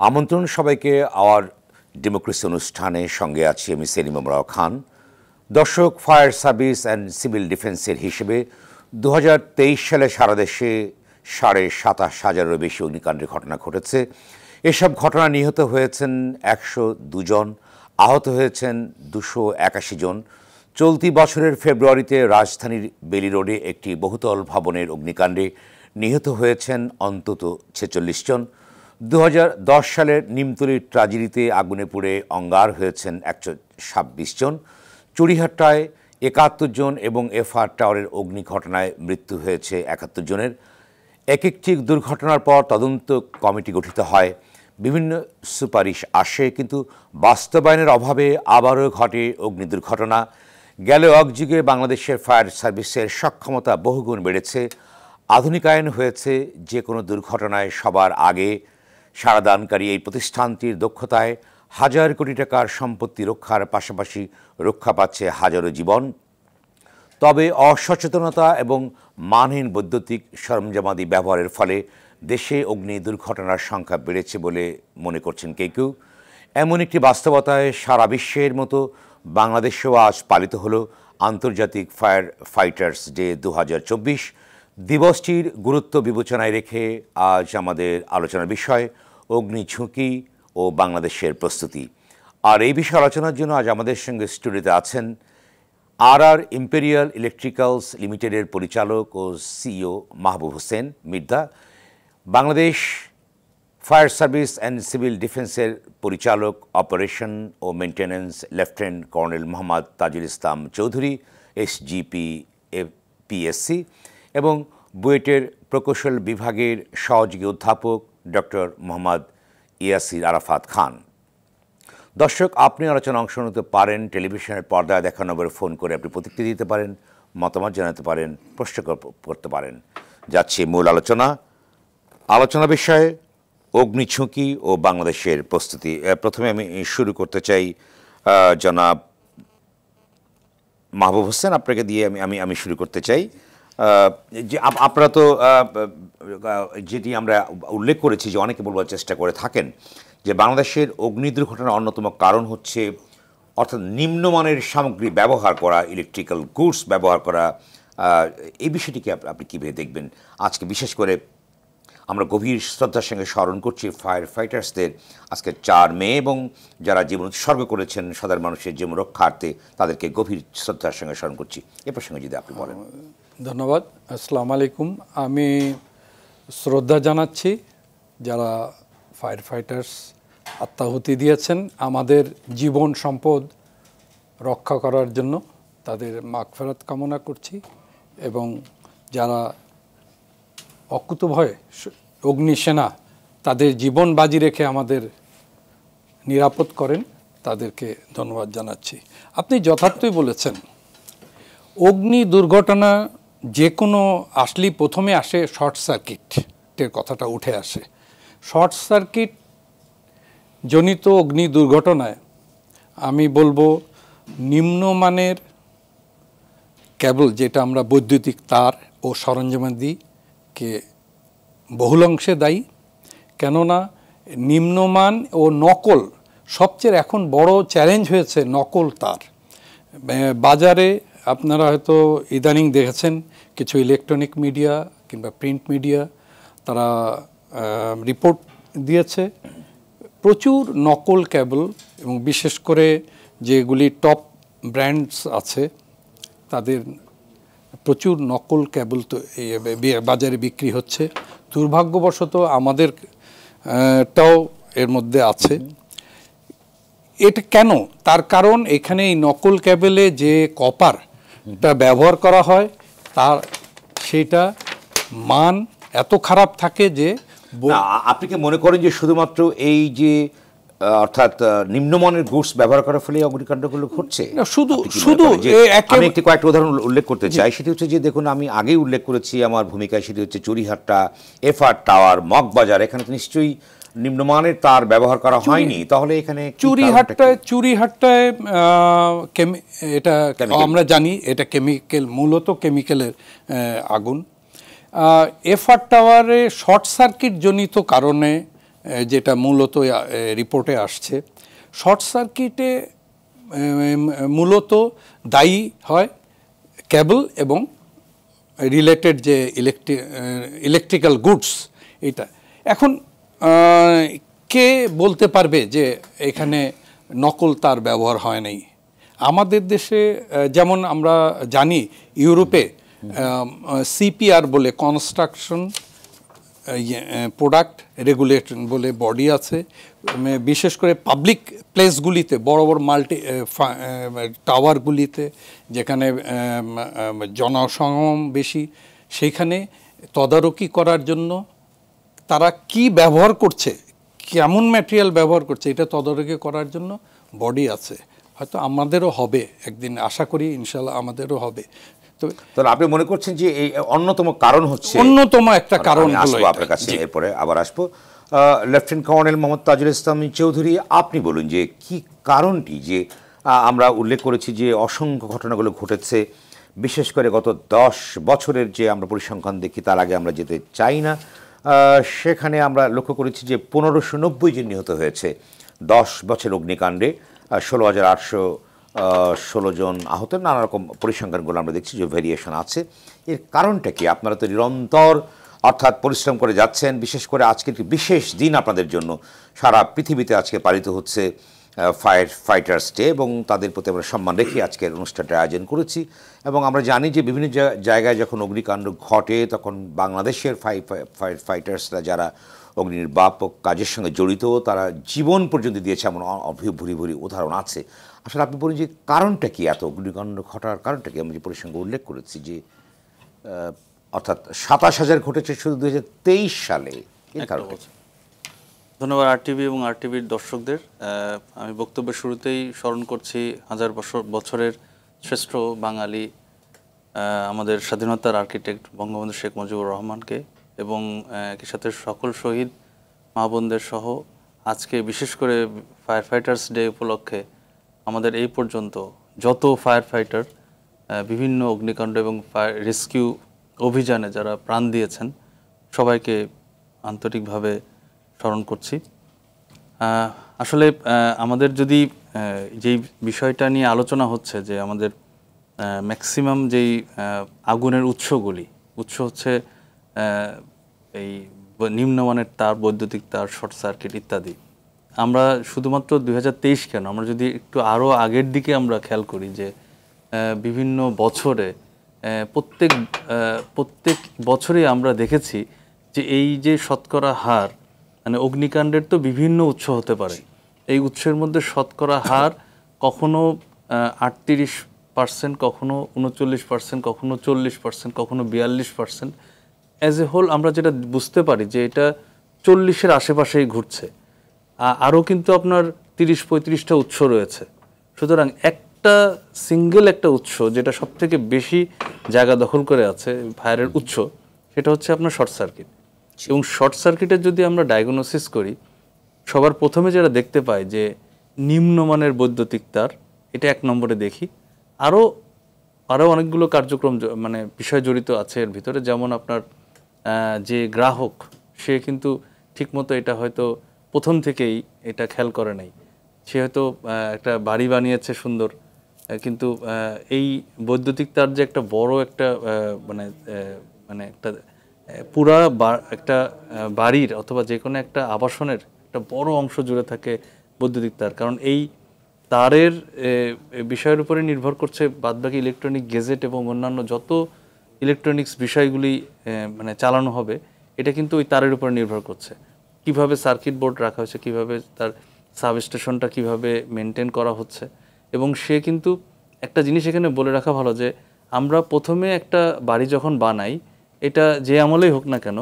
আমন্ত্রণ সবাইকে hour democracy অনুষ্ঠানে সঙ্গে আছি আমি সেলিম আমরাও খান। দর্শক, ফায়ার সার্ভিস অ্যান্ড সিভিল ডিফেন্সের হিসেবে 2023 সালে সারা দেশে 27,500-এরও বেশি অগ্নিকাণ্ডের ঘটনা ঘটেছে। এসব ঘটনা নিহত হয়েছেন 102 জন, আহত হয়েছেন 281 জন। চলতি বছরের ফেব্রুয়ারিতে রাজধানীর বেলি রোডে একটি বহুতল ভবনের অগ্নিকাণ্ডে নিহত হয়েছেন অন্তত 46 জন। 2010 সালের নিমতলীর ট্র্যাজেডিতে আগুনে পুড়ে অঙ্গার হয়েছেন 126 জন। চুড়িহাট্টায় 71 জন এবং এফআর টাওয়ারের অগ্নি ঘটনায় মৃত্যু হয়েছে 71 জনের। এক একটি দুর্ঘটনার পর তদন্ত কমিটি গঠিত হয়, বিভিন্ন সুপারিশ আসে, কিন্তু বাস্তবায়নের অভাবে আবারও ঘটে অগ্নি দুর্ঘটনা। গেল এক যুগে বাংলাদেশের ফায়ার সার্ভিসের সক্ষমতা বহুগুণ বেড়েছে, আধুনিকায়ন হয়েছে। যে কোনো দুর্ঘটনায় সবার আগে সাড়াদানকারী এই প্রতিষ্ঠানটির দক্ষতায় হাজার কোটি টাকার সম্পত্তি রক্ষার পাশাপাশি রক্ষা পাচ্ছে হাজারো জীবন। তবে অসচেতনতা এবং মানহীন বৈদ্যুতিক সরঞ্জামাদি ব্যবহারের ফলে দেশে অগ্নি দুর্ঘটনার সংখ্যা বেড়েছে বলে মনে করছেন কেউ কেউ। এমন একটি বাস্তবতায় সারা বিশ্বের মতো বাংলাদেশেও আজ পালিত হলো আন্তর্জাতিক ফায়ার ফাইটার্স ডে 2024। দিবসটির গুরুত্ব বিবেচনায় রেখে আজ আমাদের আলোচনার বিষয় অগ্নি ঝুঁকি ও বাংলাদেশের প্রস্তুতি। আর এই বিষয়ে আলোচনার জন্য আজ আমাদের সঙ্গে স্টুডিওতে আছেন আর ইম্পেরিয়াল ইলেকট্রিক্যালস লিমিটেডের পরিচালক ও CEO Mahbub Hossain Mirza, Bangladesh fire service and civil ডিফেন্সের পরিচালক অপারেশন ও maintenance lieutenant colonel Mohammad Tajul Islam Chowdhury SGP PSC, এবং বুয়েটের প্রকৌশল বিভাগের সহযোগী অধ্যাপক ডক্টর মোহাম্মদ ইয়াসির আরাফাত খান। দর্শক, আপনি আলোচনা অংশ নিতে পারেন। টেলিভিশনের পর্দায় দেখা নম্বরে ফোন করে আপনি প্রতিক্রিয়া দিতে পারেন, মতামত জানাতে পারেন, প্রশ্ন করতে পারেন। যাচ্ছে মূল আলোচনা বিষয়ে অগ্নি ঝুঁকি ও বাংলাদেশের প্রস্তুতি। প্রথমে আমি শুরু করতে চাই জনাব মাহবুব হোসেন, আপনাকে দিয়ে আমি শুরু করতে চাই। যে আপনারা তো যেটি আমরা উল্লেখ করেছি যে অনেকে বলবার চেষ্টা করে থাকেন যে বাংলাদেশের অগ্নি দুর্ঘটনার অন্যতম কারণ হচ্ছে অর্থাৎ নিম্নমানের সামগ্রী ব্যবহার করা, ইলেকট্রিক্যাল গুডস ব্যবহার করা। এই বিষয়টিকে আপনি কীভাবে দেখবেন? আজকে বিশেষ করে আমরা গভীর শ্রদ্ধার সঙ্গে স্মরণ করছি ফায়ার ফাইটার্সদের আজকে 4 মে, এবং যারা জীবন উৎসর্গ করেছেন সাধারণ মানুষের জীবন রক্ষার্থে তাদেরকে গভীর শ্রদ্ধার সঙ্গে স্মরণ করছি। এ প্রসঙ্গে যদি আপনি বলেন। ধন্যবাদ। আসসালামু আলাইকুম। আমি শ্রদ্ধা জানাচ্ছি যারা ফায়ার ফাইটার্স আত্মাহুতি দিয়েছেন আমাদের জীবন সম্পদ রক্ষা করার জন্য, তাদের মাগফিরাত কামনা করছি। এবং যারা অকুতভয়ে অগ্নিসেনা তাদের জীবন বাজি রেখে আমাদের নিরাপদ করেন, তাদেরকে ধন্যবাদ জানাচ্ছি। আপনি যথার্থই বলেছেন, অগ্নি দুর্ঘটনা যে কোনো আসলেই প্রথমে আসে শর্ট সার্কিটের কথাটা উঠে আসে। শর্ট সার্কিট জনিত অগ্নি দুর্ঘটনায় আমি বলবো নিম্নমানের কেবল, যেটা আমরা বৈদ্যুতিক তার ও সরঞ্জামাদিকে বহুল অংশে দায়ী। কেননা নিম্নমান ও নকল সবচেয়ে এখন বড় চ্যালেঞ্জ হয়েছে। নকল তার বাজারে আপনারা হয়তো ইদানিং দেখেছেন কিছু ইলেকট্রনিক মিডিয়া কিংবা প্রিন্ট মিডিয়া তারা রিপোর্ট দিয়েছে প্রচুর নকল কেবল, এবং বিশেষ করে যেগুলি টপ ব্র্যান্ডস আছে তাদের প্রচুর নকল কেবল তো বাজারে বিক্রি হচ্ছে। দুর্ভাগ্যবশত আমাদেরটাও এর মধ্যে আছে। এটা কেন? তার কারণ এখানে এই নকল কেবলে যে কপারটা ব্যবহার করা হয় তার সেটা মান এত খারাপ থাকে যে আপনি কি মনে করেন যে শুধুমাত্র এই যে অর্থাৎ নিম্নমানের গুডস ব্যবহার করার ফলে অগ্নিকাণ্ডগুলো ঘটছে? শুধু আমি একটি কয়েকটা উদাহরণ উল্লেখ করতে চাই। সেটি হচ্ছে যে দেখুন, আমি আগেই উল্লেখ করেছি আমার ভূমিকায়, সেটি হচ্ছে চুড়িহাট্টা, এফআর টাওয়ার, মগবাজার। এখানে তো নিশ্চয়ই নিম্নমানের তার ব্যবহার করা হয়নি। তাহলে এখানে চুড়িহাট্টায় এটা আমরা জানি এটা কেমিক্যাল, মূলত কেমিক্যালের আগুন। এফআর টাওয়ারে শর্ট সার্কিট জনিত কারণে যেটা মূলত রিপোর্টে আসছে, শর্ট সার্কিটে মূলত দায়ী হয় কেবল এবং রিলেটেড যে ইলেকট্রিক্যাল গুডস। এটা এখন কে বলতে পারবে যে এখানে নকল তার ব্যবহার হয় নাই? আমাদের দেশে যেমন আমরা জানি, ইউরোপে সিপিআর বলে কনস্ট্রাকশন প্রোডাক্ট রেগুলেটর বলে বডি আছে, বিশেষ করে পাবলিক প্লেসগুলিতে, বড় বড় টাওয়ারগুলিতে যেখানে জনসমাগম বেশি, সেইখানে তদারকি করার জন্য তারা কি ব্যবহার করছে, কেমন ম্যাটেরিয়াল ব্যবহার করছে, এটা তদারকি করার জন্য বডি আছে। হয়তো আমাদেরও হবে একদিন, আশা করি ইনশাল্লাহ আমাদেরও হবে। তাহলে আপনি মনে করছেন যে এই অন্যতম কারণ হচ্ছে, অন্যতম একটা কারণ আসবো আপনার কাছে, এরপরে আবার আসবো। লেফটেন্যান্ট কর্নেল মোহাম্মদ তাজুল ইসলাম চৌধুরী, আপনি বলুন যে কি কারণটি, যে আমরা উল্লেখ করেছি যে অসংখ্য ঘটনাগুলো ঘটেছে, বিশেষ করে গত 10 বছরের যে আমরা পরিসংখ্যান দেখি, তার আগে আমরা যেতে চাই না, সেখানে আমরা লক্ষ্য করেছি যে 1590 জন নিহত হয়েছে 10 বছর অগ্নিকাণ্ডে, 16,816 জন আহত, নানা রকম পরিসংখ্যানগুলো আমরা দেখছি যে ভেরিয়েশন আছে। এর কারণটা কি? আপনারা তো নিরন্তর অর্থাৎ পরিশ্রম করে যাচ্ছেন, বিশেষ করে আজকে একটি বিশেষ দিন আপনাদের জন্য, সারা পৃথিবীতে আজকে পালিত হচ্ছে ফায়ার ফাইটার্স ডে, এবং তাদের প্রতি আমরা সম্মান রেখে আজকের অনুষ্ঠানটা আয়োজন করেছি। এবং আমরা জানি যে বিভিন্ন জায়গায় যখন অগ্নিকাণ্ড ঘটে, তখন বাংলাদেশের ফায়ার ফাইটার্সরা যারা অগ্নিনির্বাপক কাজের সঙ্গে জড়িত, তারা জীবন পর্যন্ত দিয়েছে, এমন ভুরি ভুরি উদাহরণ আছে। আসলে আপনি বলুন যে কারণটা কি, এত অগ্নিকাণ্ড ঘটার কারণটা কি? আমি যে পরিসংখ্যান উল্লেখ করেছি যে অর্থাৎ 27,000 ঘটেছে শুধু 2023 সালে, এর কারণটা কি? ধন্যবাদ আরটিভি এবং আরটিভির দর্শকদের। আমি বক্তব্যের শুরুতেই স্মরণ করছি হাজার বছরের শ্রেষ্ঠ বাঙালি, আমাদের স্বাধীনতার আর্কিটেক্ট বঙ্গবন্ধু শেখ মুজিবুর রহমানকে, এবং একই সাথে সকল শহীদ মা বোনদের সহ আজকে বিশেষ করে ফায়ার ফাইটার্স ডে উপলক্ষে আমাদের এই পর্যন্ত যত ফায়ার ফাইটার বিভিন্ন অগ্নিকাণ্ড এবং ফায়ার রেস্কিউ অভিযানে যারা প্রাণ দিয়েছেন, সবাইকে আন্তরিকভাবে স্মরণ করছি। আসলে আমাদের যদি যেই বিষয়টা নিয়ে আলোচনা হচ্ছে যে আমাদের ম্যাক্সিমাম যেই আগুনের উৎস হচ্ছে এই নিম্নমানের তার, বৈদ্যুতিক তার, শর্ট সার্কিট ইত্যাদি। আমরা শুধুমাত্র 2023 কেন, আমরা যদি একটু আরও আগের দিকে আমরা খেয়াল করি যে বিভিন্ন বছরে প্রত্যেক বছরে আমরা দেখেছি যে এই যে শতকরা হার, মানে অগ্নিকাণ্ডের তো বিভিন্ন উৎস হতে পারে, এই উৎসের মধ্যে শতকরা হার কখনো 38%, কখনো 39%, কখনো 40%, কখনো 42%। অ্যাজ এ হোল আমরা যেটা বুঝতে পারি যে এটা 40-এর আশেপাশেই ঘুরছে। আরও কিন্তু আপনার 30-35টা উৎস রয়েছে। সুতরাং একটা উৎস যেটা সবথেকে বেশি জায়গা দখল করে আছে ফায়ারের উৎস, সেটা হচ্ছে আপনার শর্ট সার্কিট। এবং শর্ট সার্কিটের যদি আমরা ডায়াগনোসিস করি, সবার প্রথমে যেটা দেখতে পাই যে নিম্নমানের বৈদ্যুতিক তার, এটা 1 নম্বরে দেখি। আরও অনেকগুলো কার্যক্রম মানে বিষয় জড়িত আছে এর ভিতরে, যেমন আপনার যে গ্রাহক, সে কিন্তু ঠিকমতো এটা হয়তো প্রথম থেকেই এটা খেয়াল করে নাই, সে হয়তো একটা বাড়ি বানিয়েছে সুন্দর, কিন্তু এই বৈদ্যুতিক তার যে একটা বড় একটা মানে একটা পুরা একটা বাড়ির অথবা যে কোনো একটা আবাসনের একটা বড় অংশ জুড়ে থাকে বৈদ্যুতিক তার। কারণ এই তারের বিষয়ের উপরে নির্ভর করছে বাদবাকি ইলেকট্রনিক গেজেট এবং অন্যান্য যত ইলেকট্রনিক্স বিষয়গুলি মানে চালানো হবে, এটা কিন্তু ওই তারের উপরে নির্ভর করছে। কিভাবে সার্কিট বোর্ড রাখা হয়েছে, কিভাবে তার সাবস্টেশনটা কিভাবে মেনটেন করা হচ্ছে। এবং সে কিন্তু একটা জিনিস এখানে বলে রাখা ভালো যে আমরা প্রথমে একটা বাড়ি যখন বানাই, এটা যে আমলেই হোক না কেন,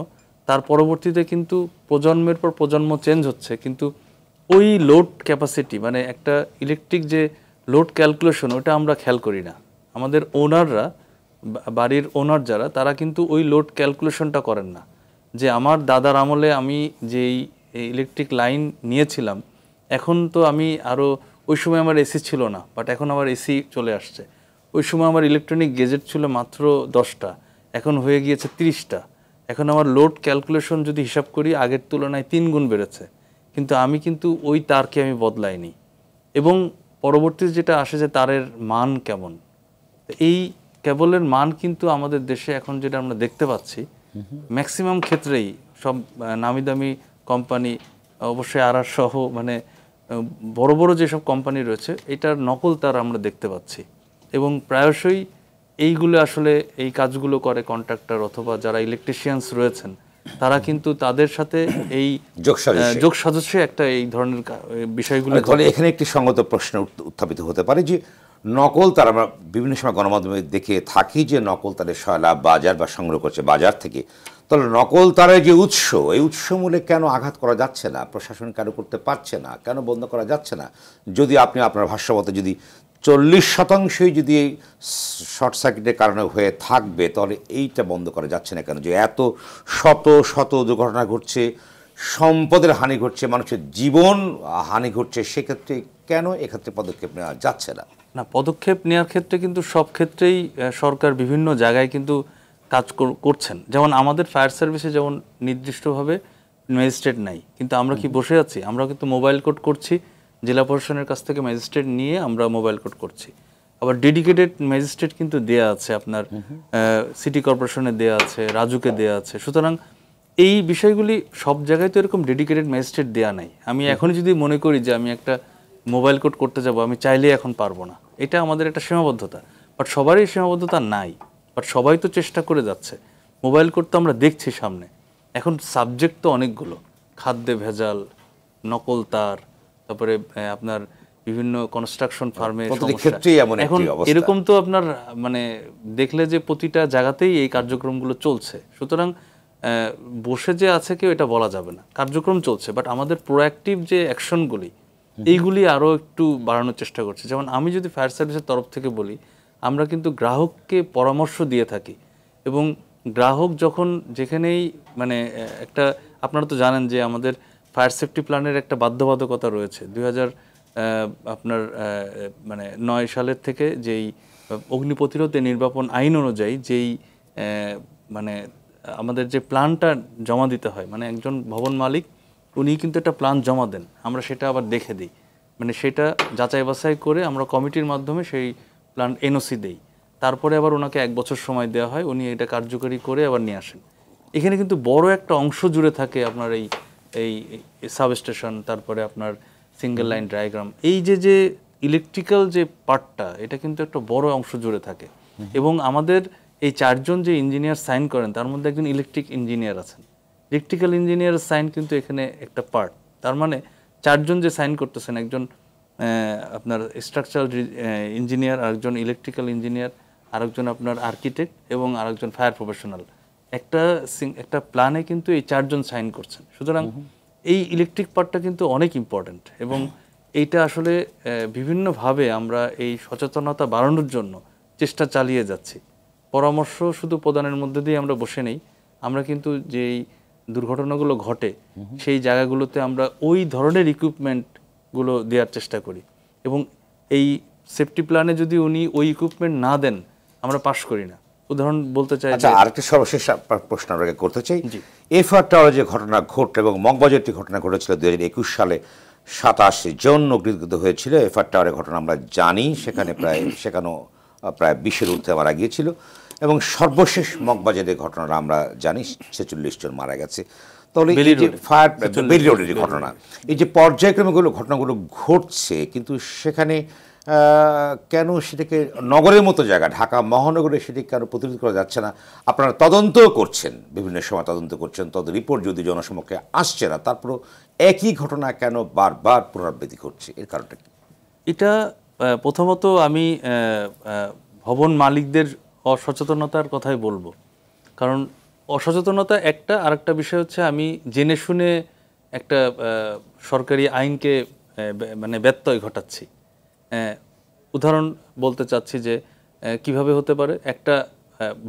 তার পরবর্তীতে কিন্তু প্রজন্মের পর প্রজন্ম চেঞ্জ হচ্ছে, কিন্তু ওই লোড ক্যাপাসিটি, মানে একটা ইলেকট্রিক যে লোড ক্যালকুলেশন, ওটা আমরা খেয়াল করি না। আমাদের ওনাররা, বাড়ির ওনার যারা, তারা কিন্তু ওই লোড ক্যালকুলেশনটা করেন না, যে আমার দাদার আমলে আমি যেই ইলেকট্রিক লাইন নিয়েছিলাম, এখন তো আমি আরও, ওই সময় আমার এসি ছিল না, বাট এখন আমার এসি চলে আসছে। ওই সময় আমার ইলেকট্রনিক গেজেট ছিল মাত্র 10টা, এখন হয়ে গিয়েছে 30টা। এখন আমার লোড ক্যালকুলেশন যদি হিসাব করি, আগের তুলনায় 3 গুণ বেড়েছে। কিন্তু আমি কিন্তু ওই তারকে আমি বদলাইনি। এবং পরবর্তীতে যেটা আসে যে তারের মান কেমন, এই কেবলের মান কিন্তু আমাদের দেশে এখন যেটা আমরা দেখতে পাচ্ছি ম্যাক্সিমাম ক্ষেত্রেই সব নামি দামি কোম্পানি, অবশ্যই আরআর সহ মানে বড় বড় যেসব কোম্পানি রয়েছে এটার নকল তার আমরা দেখতে পাচ্ছি। এবং প্রায়শই এইগুলো আসলে এই কাজগুলো করে কন্ট্রাক্টর অথবা যারা ইলেকট্রিশিয়ানস রয়েছেন, তারা কিন্তু তাদের সাথে এই যোগ সাজস্যে একটা এই ধরনের বিষয়গুলো। এখানে একটি সঙ্গত প্রশ্ন উত্থাপিত হতে পারে যে নকল তার আমরা বিভিন্ন সময় গণমাধ্যমে দেখে থাকি যে নকল তারের সয়লা বাজার বা সংগ্রহ করছে বাজার থেকে, তাহলে নকল তারের যে উৎস, এই উৎসমূলে কেন আঘাত করা যাচ্ছে না, প্রশাসন কেন করতে পারছে না, কেন বন্ধ করা যাচ্ছে না? যদি আপনি আপনার ভাষ্যমতে যদি 40% যদি এই শর্ট সার্কিটের কারণে হয়ে থাকবে, তাহলে এইটা বন্ধ করা যাচ্ছে না কেন? যে এত শত শত দুর্ঘটনা ঘটছে, সম্পদের হানি ঘটছে, মানুষের জীবন হানি ঘটছে, সেক্ষেত্রে কেন এক্ষেত্রে পদক্ষেপ নেওয়া যাচ্ছে না? না, পদক্ষেপ নেওয়ার ক্ষেত্রে কিন্তু সব ক্ষেত্রেই সরকার বিভিন্ন জায়গায় কিন্তু কাজ করছেন। যেমন আমাদের ফায়ার সার্ভিসে যেমন নির্দিষ্টভাবে ম্যাজিস্ট্রেট নাই, কিন্তু আমরা কি বসে আছি? আমরা কিন্তু মোবাইল কোড করছি, জেলা প্রশাসনের কাছ থেকে ম্যাজিস্ট্রেট নিয়ে আমরা মোবাইল কোড করছি। আবার ডেডিকেটেড ম্যাজিস্ট্রেট কিন্তু দেয়া আছে, আপনার সিটি কর্পোরেশনে দেয়া আছে, রাজুকে দেয়া আছে। সুতরাং এই বিষয়গুলি সব জায়গায় তো এরকম ডেডিকেটেড ম্যাজিস্ট্রেট দেয়া নাই। আমি এখনই যদি মনে করি যে আমি একটা মোবাইল কোড করতে যাব, আমি চাইলেই এখন পারবো না, এটা আমাদের একটা সীমাবদ্ধতা। বাট সবারই সীমাবদ্ধতা নাই, বাট সবাই তো চেষ্টা করে যাচ্ছে। মোবাইল কোড তো আমরা দেখছি সামনে। এখন সাবজেক্ট তো অনেকগুলো, খাদ্যে ভেজাল, নকল তার, তারপরে আপনার বিভিন্ন কনস্ট্রাকশন ফার্মে এখন এরকম তো আপনার মানে দেখলে যে প্রতিটা জায়গাতেই এই কার্যক্রমগুলো চলছে। সুতরাং বসে যে আছে কেউ এটা বলা যাবে না, কার্যক্রম চলছে। বাট আমাদের প্রোঅ্যাক্টিভ যে অ্যাকশনগুলি, এইগুলি আরও একটু বাড়ানোর চেষ্টা করছে। যেমন আমি যদি ফায়ার সার্ভিসের তরফ থেকে বলি, আমরা কিন্তু গ্রাহককে পরামর্শ দিয়ে থাকি। এবং গ্রাহক যখন যেখানেই মানে একটা, আপনারা তো জানেন যে আমাদের ফায়ার সেফটি প্ল্যানের একটা বাধ্যবাধকতা রয়েছে 2009 সালের থেকে, যেই অগ্নি প্রতিরোধ নির্বাপন আইন অনুযায়ী যেই মানে আমাদের যে প্ল্যানটা জমা দিতে হয়, মানে একজন ভবন মালিক উনি কিন্তু একটা প্ল্যান জমা দেন, আমরা সেটা আবার দেখে দিই, মানে সেটা যাচাই বাছাই করে আমরা কমিটির মাধ্যমে সেই প্ল্যান এনওসি দেই। তারপরে আবার ওনাকে 1 বছর সময় দেওয়া হয়, উনি এটা কার্যকরী করে আবার নিয়ে আসেন। এখানে কিন্তু বড় একটা অংশ জুড়ে থাকে আপনার এই এই সাবস্টেশন, তারপরে আপনার সিঙ্গেল লাইন ডায়াগ্রাম, এই যে ইলেকট্রিক্যাল যে পার্টটা, এটা কিন্তু একটা বড় অংশ জুড়ে থাকে। এবং আমাদের এই 4 জন যে ইঞ্জিনিয়ার সাইন করেন, তার মধ্যে একজন ইলেকট্রিক ইঞ্জিনিয়ার আছেন। ইলেকট্রিক্যাল ইঞ্জিনিয়ারের সাইন কিন্তু এখানে একটা পার্ট। তার মানে 4 জন যে সাইন করতেছেন, একজন আপনার স্ট্রাকচারাল ইঞ্জিনিয়ার, আরেকজন ইলেকট্রিক্যাল ইঞ্জিনিয়ার, আরেকজন আপনার আর্কিটেক্ট এবং আরেকজন ফায়ার প্রফেশনাল, একটা প্ল্যানে কিন্তু এই 4 জন সাইন করছেন। সুতরাং এই ইলেকট্রিক পার্টটা কিন্তু অনেক ইম্পর্ট্যান্ট। এবং এইটা আসলে বিভিন্নভাবে আমরা এই সচেতনতা বাড়ানোর জন্য চেষ্টা চালিয়ে যাচ্ছি। পরামর্শ শুধু প্রদানের মধ্যে দিয়ে আমরা বসে নেই, আমরা কিন্তু যেই দুর্ঘটনাগুলো ঘটে সেই জায়গাগুলোতে আমরা ওই ধরনের ইকুইপমেন্টগুলো দেওয়ার চেষ্টা করি। এবং এই সেফটি প্ল্যানে যদি উনি ওই ইকুইপমেন্ট না দেন, আমরা পাস করি না। উদাহরণ বলতে চাই, আরেকটা সর্বশেষ প্রশ্ন আপনাকে করতে চাই। এফআর টাওয়ারে যে ঘটনা ঘটল এবং মগবাজারে একটি ঘটনা ঘটেছিল 2021 সালে, 27 জন অগ্নিদগ্ধ হয়েছিল। এফআর টাওয়ারের ঘটনা আমরা জানি, সেখানেও প্রায় 20-এর ঊর্ধ্বে মারা গিয়েছিল। এবং সর্বশেষ মগবাজারের ঘটনাটা আমরা জানি, 46 জন মারা গেছে। তাহলে এই যে ফায়ার বেলি রোডের যে ঘটনা, এই যে পর্যায়ক্রমে ঘটনাগুলো ঘটছে, কিন্তু সেখানে কেন সেটাকে নগরের মতো জায়গা, ঢাকা মহানগরে সেটাকে কেন প্রতিরোধ করা যাচ্ছে না? আপনারা তদন্তও করছেন, বিভিন্ন সময় তদন্ত করছেন, তদ রিপোর্ট যদি জনসমক্ষে আসছে না, তারপরও একই ঘটনা কেন বারবার পুনরাবৃত্তি ঘটছে, এর কারণটা কি? এটা প্রথমত আমি ভবন মালিকদের অসচেতনতার কথাই বলবো। কারণ অসচেতনতা একটা, আরেকটা বিষয় হচ্ছে আমি জেনে শুনে একটা সরকারি আইনকে মানে ব্যত্যয় ঘটাচ্ছি। উদাহরণ বলতে চাচ্ছি যে কিভাবে হতে পারে, একটা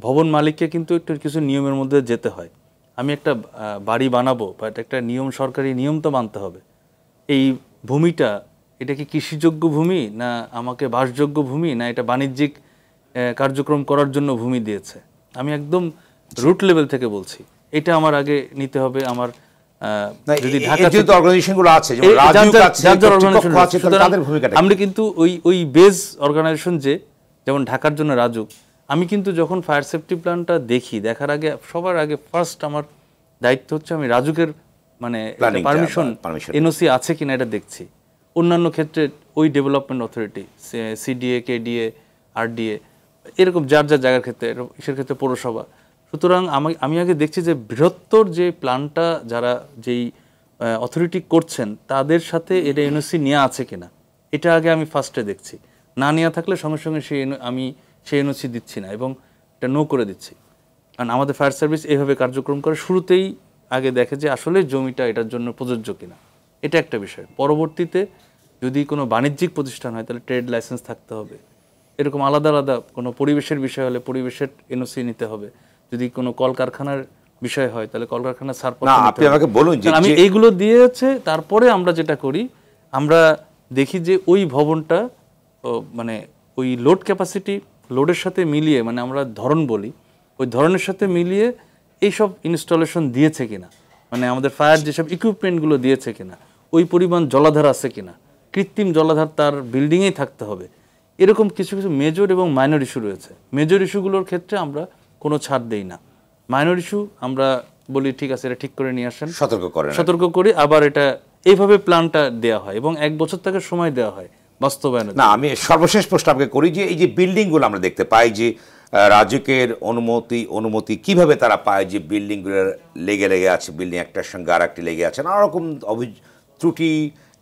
ভবন মালিককে কিন্তু একটু কিছু নিয়মের মধ্যে যেতে হয়। আমি একটা বাড়ি বানাবো, বা একটা নিয়ম, সরকারি নিয়ম তো মানতে হবে। এই ভূমিটা, এটা কি কৃষিযোগ্য ভূমি, না আমাকে বাসযোগ্য ভূমি, না এটা বাণিজ্যিক কার্যক্রম করার জন্য ভূমি দিয়েছে? আমি একদম রুট লেভেল থেকে বলছি, এটা আমার আগে নিতে হবে। আমার যদি ঢাকা যে অর্গানাইজেশনগুলো আছে যেমন রাজুক আছে, কর্তৃপক্ষ আছে, তাদের ভূমিকাটা আমরা কিন্তু ওই বেজ অর্গানাইজেশন যেমন ঢাকার জন্য রাজুক, আমি কিন্তু যখন ফায়ার সেফটি প্ল্যানটা দেখার আগে সবার আগে ফার্স্ট আমার দায়িত্ব হচ্ছে আমি রাজুকের মানে পারমিশন এনওসি আছে কিনা এটা দেখছি। অন্যান্য ক্ষেত্রে ওই development authority CDA, KDA, RDA এরকম যার যার জায়গার ক্ষেত্রে, ইসের ক্ষেত্রে পৌরসভা। সুতরাং আমি আগে দেখছি যে বৃহত্তর যে প্ল্যানটা যারা যেই অথরিটি করছেন তাদের সাথে এটা এনওসি নেওয়া আছে কিনা, এটা আগে আমি ফার্স্টে দেখছি। না নেওয়া থাকলে সঙ্গে সঙ্গে আমি সেই এনওসি দিচ্ছি না এবং এটা নো করে দিচ্ছি। কারণ আমাদের ফায়ার সার্ভিস এইভাবে কার্যক্রম করে, শুরুতেই আগে দেখে যে আসলে জমিটা এটার জন্য প্রযোজ্য কিনা, এটা একটা বিষয়। পরবর্তীতে যদি কোনো বাণিজ্যিক প্রতিষ্ঠান হয় তাহলে ট্রেড লাইসেন্স থাকতে হবে, এরকম আলাদা আলাদা কোনো পরিবেশের বিষয় হলে পরিবেশের এনওসি নিতে হবে, যদি কোনো কলকারখানার বিষয় হয় তাহলে কলকারখানার ছাড়পত্র। আপনি আমাকে বলুন যে আমি এইগুলো দিয়েছে, তারপরে আমরা যেটা করি আমরা দেখি যে ওই ভবনটা মানে ওই লোড ক্যাপাসিটি লোডের সাথে মিলিয়ে, মানে আমরা ধরন বলি, ওই ধরনের সাথে মিলিয়ে এইসব ইনস্টলেশন দিয়েছে কিনা, মানে আমাদের ফায়ার যেসব ইকুইপমেন্টগুলো দিয়েছে কিনা, ওই পরিমাণ জলাধার আছে কিনা, কৃত্রিম জলাধার তার বিল্ডিংয়েই থাকতে হবে, এরকম কিছু কিছু মেজর এবং মাইনর ইস্যু রয়েছে। মেজর ইস্যুগুলোর ক্ষেত্রে আমরা কোনো ছাড় দেই না, মাইনর ইস্যু আমরা বলি ঠিক আছে এটা ঠিক করে নিয়ে আসেন, সতর্ক করি, আবার এটা এইভাবে প্ল্যানটা দেওয়া হয় এবং 1 বছর থেকে সময় দেওয়া হয় বাস্তবায়ন। না, আমি সর্বশেষ প্রশ্ন আপনাকে করি যে এই যে বিল্ডিংগুলো আমরা দেখতে পাই যে রাজুকের অনুমতি কিভাবে তারা পায় যে বিল্ডিংগুলো লেগে আছে, বিল্ডিং একটার সঙ্গে আর একটি লেগে আছে, নানা রকম ত্রুটি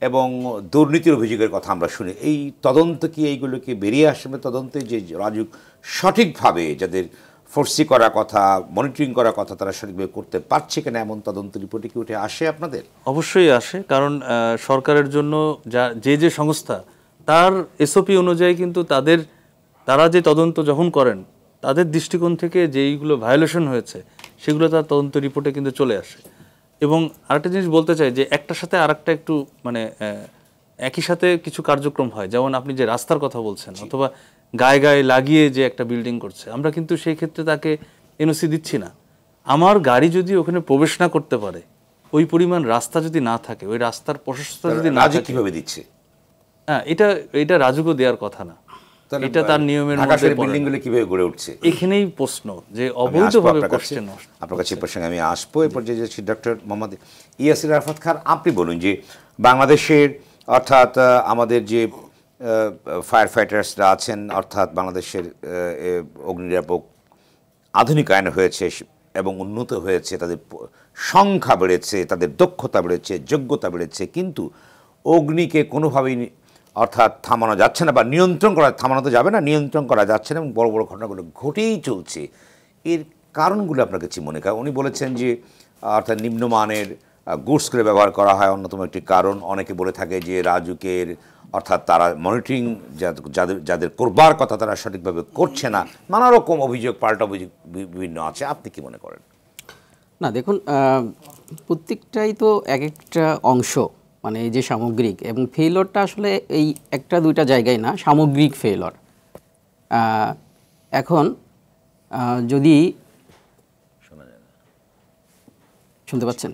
এবং দুর্নীতির অভিযোগের কথা আমরা শুনি। এই তদন্ত কি এইগুলোকে বেরিয়ে আসবে তদন্তে যে রাজুক সঠিকভাবে যাদের ফোর্সি করার কথা, মনিটরিং করার কথা তারা সঠিকভাবে করতে পারছে কিনা, এমন তদন্ত রিপোর্টে কি উঠে আসে আপনাদের? অবশ্যই আসে, কারণ সরকারের জন্য যে সংস্থা তার এসওপি অনুযায়ী কিন্তু তারা যে তদন্ত যখন করেন তাদের দৃষ্টিকোণ থেকে যেইগুলো ভায়োলেশন হয়েছে সেগুলো তার তদন্ত রিপোর্টে কিন্তু চলে আসে। এবং আরেকটা জিনিস বলতে চাই যে একটার সাথে আরেকটা একটু মানে একই সাথে কিছু কার্যক্রম হয়, যেমন আপনি যে রাস্তার কথা বলছেন অথবা গায়ে গায়ে লাগিয়ে যে একটা বিল্ডিং করছে, আমরা কিন্তু সেই ক্ষেত্রে তাকে এনওসি দিচ্ছি না। আমার গাড়ি যদি ওখানে প্রবেশ না করতে পারে, ওই পরিমাণ রাস্তা যদি না থাকে, ওই রাস্তার প্রশস্ততা যদি না থাকে, কিভাবে দিচ্ছে? হ্যাঁ, এটা রাজুকও দেওয়ার কথা না, এটা তার নিয়মের মধ্যে। বিল্ডিংগুলো কিভাবে গড়ে উঠছে এখানেই প্রশ্ন যে অবৈধভাবে কোশ্চেন। আপনার কাছে প্রসঙ্গে আমি আসবো। এরপর যে ডক্টর মোহাম্মদ ইয়াসির আরাফাত খান, আপনি বলুন যে বাংলাদেশের অর্থাৎ আমাদের যে ফায়ার ফাইটার্সরা আছেন, অর্থাৎ বাংলাদেশের অগ্নি নিরাপক আধুনিকায়ন হয়েছে এবং উন্নত হয়েছে, তাদের সংখ্যা বেড়েছে, তাদের দক্ষতা বেড়েছে, যোগ্যতা বেড়েছে, কিন্তু অগ্নিকে কোনোভাবেই অর্থাৎ থামানো যাচ্ছে না বা থামানো তো যাবে না, নিয়ন্ত্রণ করা যাচ্ছে না এবং বড় বড় ঘটনাগুলো ঘটেই চলছে। এর কারণগুলো আপনার কাছে মনে হয়? উনি বলেছেন যে অর্থাৎ নিম্নমানের গুডসগুলো ব্যবহার করা হয় অন্যতম একটি কারণ। অনেকে বলে থাকে যে রাজুকের অর্থাৎ তারা মনিটরিং যাদের করবার কথা তারা সঠিকভাবে করছে না, নানা রকম অভিযোগ, পাল্টা অভিযোগ বিভিন্ন আছে। আপনি কি মনে করেন? না, দেখুন, প্রত্যেকটাই তো এক একটা অংশ, মানে এই যে সামগ্রিক, এবং ফেইলরটা আসলে এই একটা দুইটা জায়গায় না, সামগ্রিক ফেইলর। এখন যদি শুনতে পাচ্ছেন,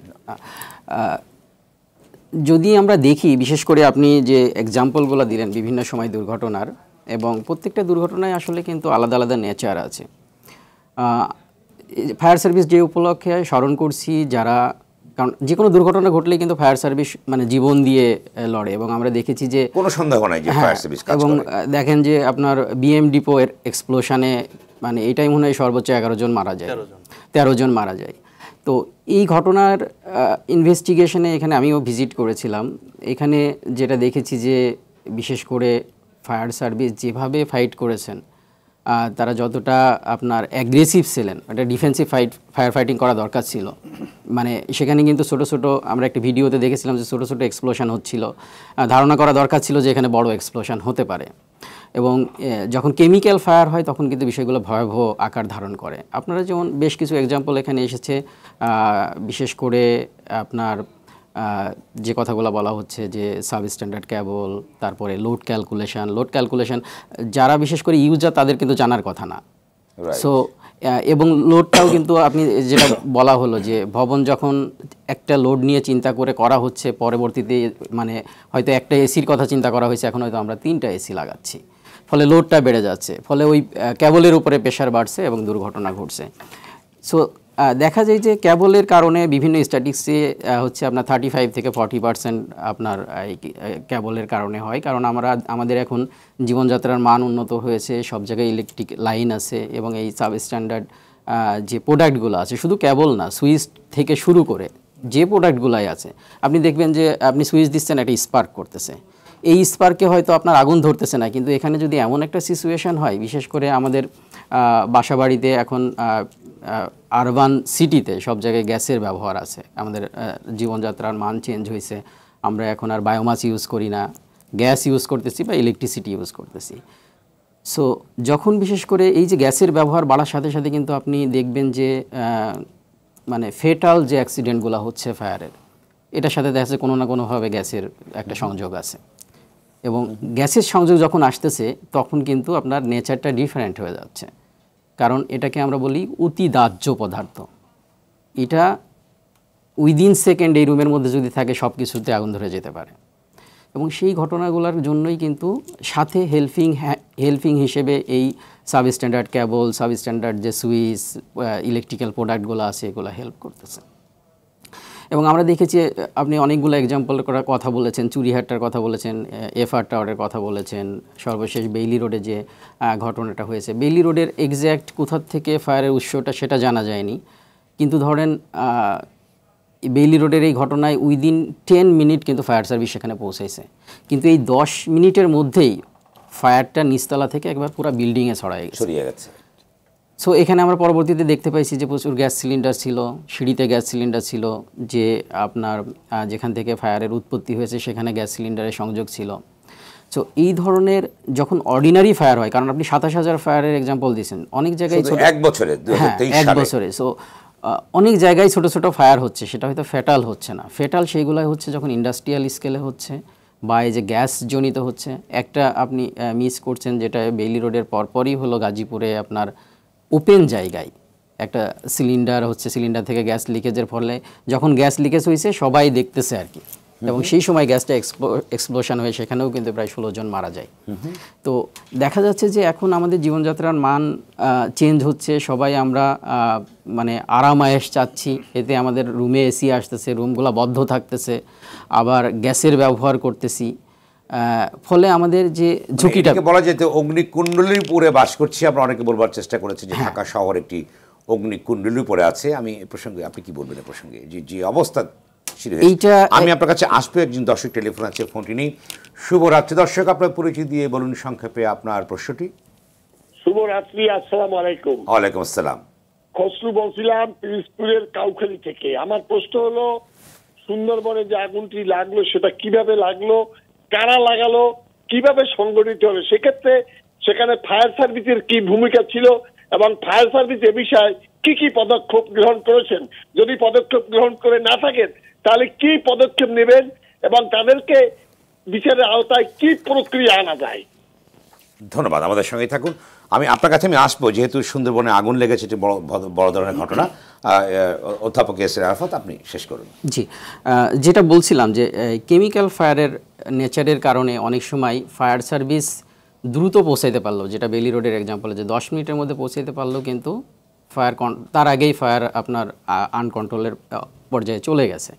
যদি আমরা দেখি, বিশেষ করে আপনি যে এক্সাম্পলগুলো দিলেন বিভিন্ন সময় দুর্ঘটনার, এবং প্রত্যেকটা দুর্ঘটনায় আসলে কিন্তু আলাদা আলাদা নেচার আছে। ফায়ার সার্ভিস যে উপলক্ষে স্মরণ করছি, যারা, কারণ যে কোনো দুর্ঘটনা ঘটলেই কিন্তু ফায়ার সার্ভিস মানে জীবন দিয়ে লড়ে, এবং আমরা দেখেছি যে কোনো সন্দেহ নাই যে ফায়ার সার্ভিস কাজ করে। এবং দেখেন যে আপনার বিএম ডিপো এর এক্সপ্লোশনে মানে এটাই মনে হয় সর্বোচ্চ 11 জন মারা যায়, 13 জন মারা যায়। তো এই ঘটনার ইনভেস্টিগেশনে এখানে আমিও ভিজিট করেছিলাম। এখানে যেটা দেখেছি যে বিশেষ করে ফায়ার সার্ভিস যেভাবে ফাইট করেছেন, তারা যতটা আপনার অ্যাগ্রেসিভ ছিলেন, একটা ডিফেন্সিভ ফায়ার ফাইটিং করা দরকার ছিল। মানে সেখানে কিন্তু ছোটো ছোটো, আমরা একটা ভিডিওতে দেখেছিলাম যে ছোটো ছোটো এক্সপ্লোশন হচ্ছিল, ধারণা করা দরকার ছিল যে এখানে বড় এক্সপ্লোশন হতে পারে। এবং যখন কেমিক্যাল ফায়ার হয় তখন কিন্তু বিষয়গুলো ভয়াবহ আকার ধারণ করে। আপনারা যেমন বেশ কিছু এক্সাম্পল এখানে এসেছে, বিশেষ করে আপনার যে কথাগুলো বলা হচ্ছে যে সাব স্ট্যান্ডার্ড কেবল, তারপরে লোড ক্যালকুলেশন, যারা বিশেষ করে ইউজার তাদের কিন্তু জানার কথা না। সো এবং লোডটাও কিন্তু আপনি যেটা বলা হলো যে ভবন যখন একটা লোড নিয়ে চিন্তা করে করা হচ্ছে, পরবর্তীতে মানে হয়তো একটা এসির কথা চিন্তা করা হয়েছে, এখন হয়তো আমরা 3টা এসি লাগাচ্ছি, ফলে লোডটা বেড়ে যাচ্ছে, ফলে ওই কেবলের উপরে প্রেশার বাড়ছে এবং দুর্ঘটনা ঘটছে। সো দেখা যায় যে কেবলের কারণে বিভিন্ন স্ট্যাটিক্সে হচ্ছে আপনার 35 থেকে 40% আপনার এই কেবলের কারণে হয়। কারণ আমাদের এখন জীবনযাত্রার মান উন্নত হয়েছে, সব জায়গায় ইলেকট্রিক লাইন আছে এবং এই সাবস্ট্যান্ডার্ড যে প্রোডাক্টগুলো আছে, শুধু কেবল না, সুইচ থেকে শুরু করে যে প্রোডাক্টগুলাই আছে, আপনি দেখবেন যে আপনি সুইচ দিচ্ছেন, একটা স্পার্ক করতেছে, এই স্পার্কে হয়তো আপনার আগুন ধরতেছে না, কিন্তু এখানে যদি এমন একটা সিচুয়েশন হয়, বিশেষ করে আমাদের বাসাবাড়িতে এখন আরবান সিটিতে সব জায়গায় গ্যাসের ব্যবহার আছে, আমাদের জীবনযাত্রার মান চেঞ্জ হয়েছে, আমরা এখন আর বায়োমাস ইউজ করি না, গ্যাস ইউজ করতেছি বা ইলেকট্রিসিটি ইউজ করতেছি। সো যখন বিশেষ করে এই যে গ্যাসের ব্যবহার বাড়ার সাথে সাথে কিন্তু আপনি দেখবেন যে মানে ফেটাল যে অ্যাক্সিডেন্টগুলো হচ্ছে ফায়ারের, এটার সাথে দেখা যাচ্ছে কোনো না কোনোভাবে গ্যাসের একটা সংযোগ আছে। এবং গ্যাসের সংযোগ যখন আসতেছে তখন কিন্তু আপনার নেচারটা ডিফারেন্ট হয়ে যাচ্ছে, কারণ এটাকে আমরা বলি অতি দাহ্য পদার্থ। এটা উইদিন সেকেন্ড এই রুমের মধ্যে যদি থাকে সব কিছুতে আগুন ধরে যেতে পারে। এবং সেই ঘটনাগুলোর জন্যই কিন্তু সাথে হেল্পিং হিসেবে এই সাবস্ট্যান্ডার্ড কেবল, সাবস্ট্যান্ডার্ড যে সুইচ, ইলেকট্রিক্যাল প্রোডাক্টগুলো আছে, এগুলো হেল্প করতেছে। এবং আমরা দেখেছি, আপনি অনেকগুলো এক্সাম্পল করার কথা বলেছেন, চুরিহাট্টার কথা বলেছেন, এফআর টাওয়ারের কথা বলেছেন, সর্বশেষ বেইলি রোডে যে ঘটনাটা হয়েছে। বেইলি রোডের এক্স্যাক্ট কোথার থেকে ফায়ারের উৎসটা সেটা জানা যায়নি, কিন্তু ধরেন বেইলি রোডের এই ঘটনায় উইদিন 10 মিনিট কিন্তু ফায়ার সার্ভিস সেখানে পৌঁছেছে, কিন্তু এই 10 মিনিটের মধ্যেই ফায়ারটা নিচতলা থেকে একবার পুরো বিল্ডিংয়ে ছড়িয়ে গেছে। সো এখানে আমরা পরবর্তীতে দেখতে পাইছি যে প্রচুর গ্যাস সিলিন্ডার ছিল, সিঁড়িতে গ্যাস সিলিন্ডার ছিল, যে আপনার যেখান থেকে ফায়ারের উৎপত্তি হয়েছে সেখানে গ্যাস সিলিন্ডারের সংযোগ ছিল। সো এই ধরনের যখন অর্ডিনারি ফায়ার হয়, কারণ আপনি 27,000 ফায়ারের এক্সাম্পল দিয়েছেন, অনেক জায়গায় এক বছরে 1 বছরে, সো অনেক জায়গায় ছোট ছোট ফায়ার হচ্ছে, সেটা হয়তো ফ্যাটাল হচ্ছে না। ফ্যাটাল সেইগুলাই হচ্ছে যখন ইন্ডাস্ট্রিয়াল স্কেলে হচ্ছে বা এই যে গ্যাস জনিত হচ্ছে। একটা আপনি মিস করছেন, যেটা বেইলি রোডের পরপরই হলো গাজীপুরে আপনার ওপেন জায়গায় একটা সিলিন্ডার হচ্ছে, সিলিন্ডার থেকে গ্যাস লিকেজের ফলে যখন গ্যাস লিকেজ হয়েছে সবাই দেখতেছে আর কি, এবং সেই সময় গ্যাসটা এক্সপ্লোশন হয়ে সেখানেও কিন্তু প্রায় 16 জন মারা যায়। তো দেখা যাচ্ছে যে এখন আমাদের জীবনযাত্রার মান চেঞ্জ হচ্ছে, সবাই আমরা মানে আরামায়েশ চাচ্ছি, এতে আমাদের রুমে এসি আসতেছে, রুমগুলো বদ্ধ থাকতেছে, আবার গ্যাসের ব্যবহার করতেছি, ফলে আমাদের যে ঝুঁকিটা বলা যেত অগ্নিকুণ্ডলীর উপরে বাস করছি, আমরা অনেকে বলবার চেষ্টা করেছি যে ঢাকা শহর একটি অগ্নিকুণ্ডলীর উপরে আছে। আমি এ প্রসঙ্গে আপনি কি বলবেন? এ প্রসঙ্গে যে অবস্থা এইটা, আমি আপনার কাছে আসবো। একজন দর্শক টেলিফোন আছে, ফোনটি নেই। শুভরাত্রি দর্শক, আপনার পরিচয় দিয়ে বলুন সংক্ষেপে আপনার প্রশ্নটি। শুভরাত্রি, আসসালামু আলাইকুম। ওয়ালাইকুম আসসালাম। খসরু বলছিলাম পিরিজপুরের কাউখালী থেকে। আমার প্রশ্ন হলো, সুন্দরবনে যে আগুনটি লাগলো সেটা কিভাবে লাগলো, কারা লাগালো, কিভাবে সংগঠিত হলো, সেক্ষেত্রে সেখানে ফায়ার সার্ভিসের কি ভূমিকা ছিল এবং ফায়ার সার্ভিস এ বিষয়ে কি কি পদক্ষেপ গ্রহণ করেছেন, যদি পদক্ষেপ গ্রহণ করে না থাকেন তাহলে কি পদক্ষেপ নেবেন এবং তাদেরকে বিচারের আওতায় কি প্রক্রিয়া আনা যায়? ধন্যবাদ, আমাদের সঙ্গেই থাকুন। আমি আপনার কাছে আসবো, যেহেতু সুন্দরবনে আগুন লেগেছে, এটি বড় ধরনের ঘটনা। অধ্যাপক এসএ আরাফাত, আপনি শেষ করুন। জি, যেটা বলছিলাম যে কেমিক্যাল ফায়ারের নেচারের কারণে অনেক সময় ফায়ার সার্ভিস দ্রুত পৌঁছাইতে পারলো, যেটা বেইলি রোডের এক্সাম্পলে যে 10 মিনিটের মধ্যে পৌঁছাইতে পারলো, কিন্তু ফায়ার তার আগেই ফায়ার আপনার আনকন্ট্রোলের পর্যায়ে চলে গেছে।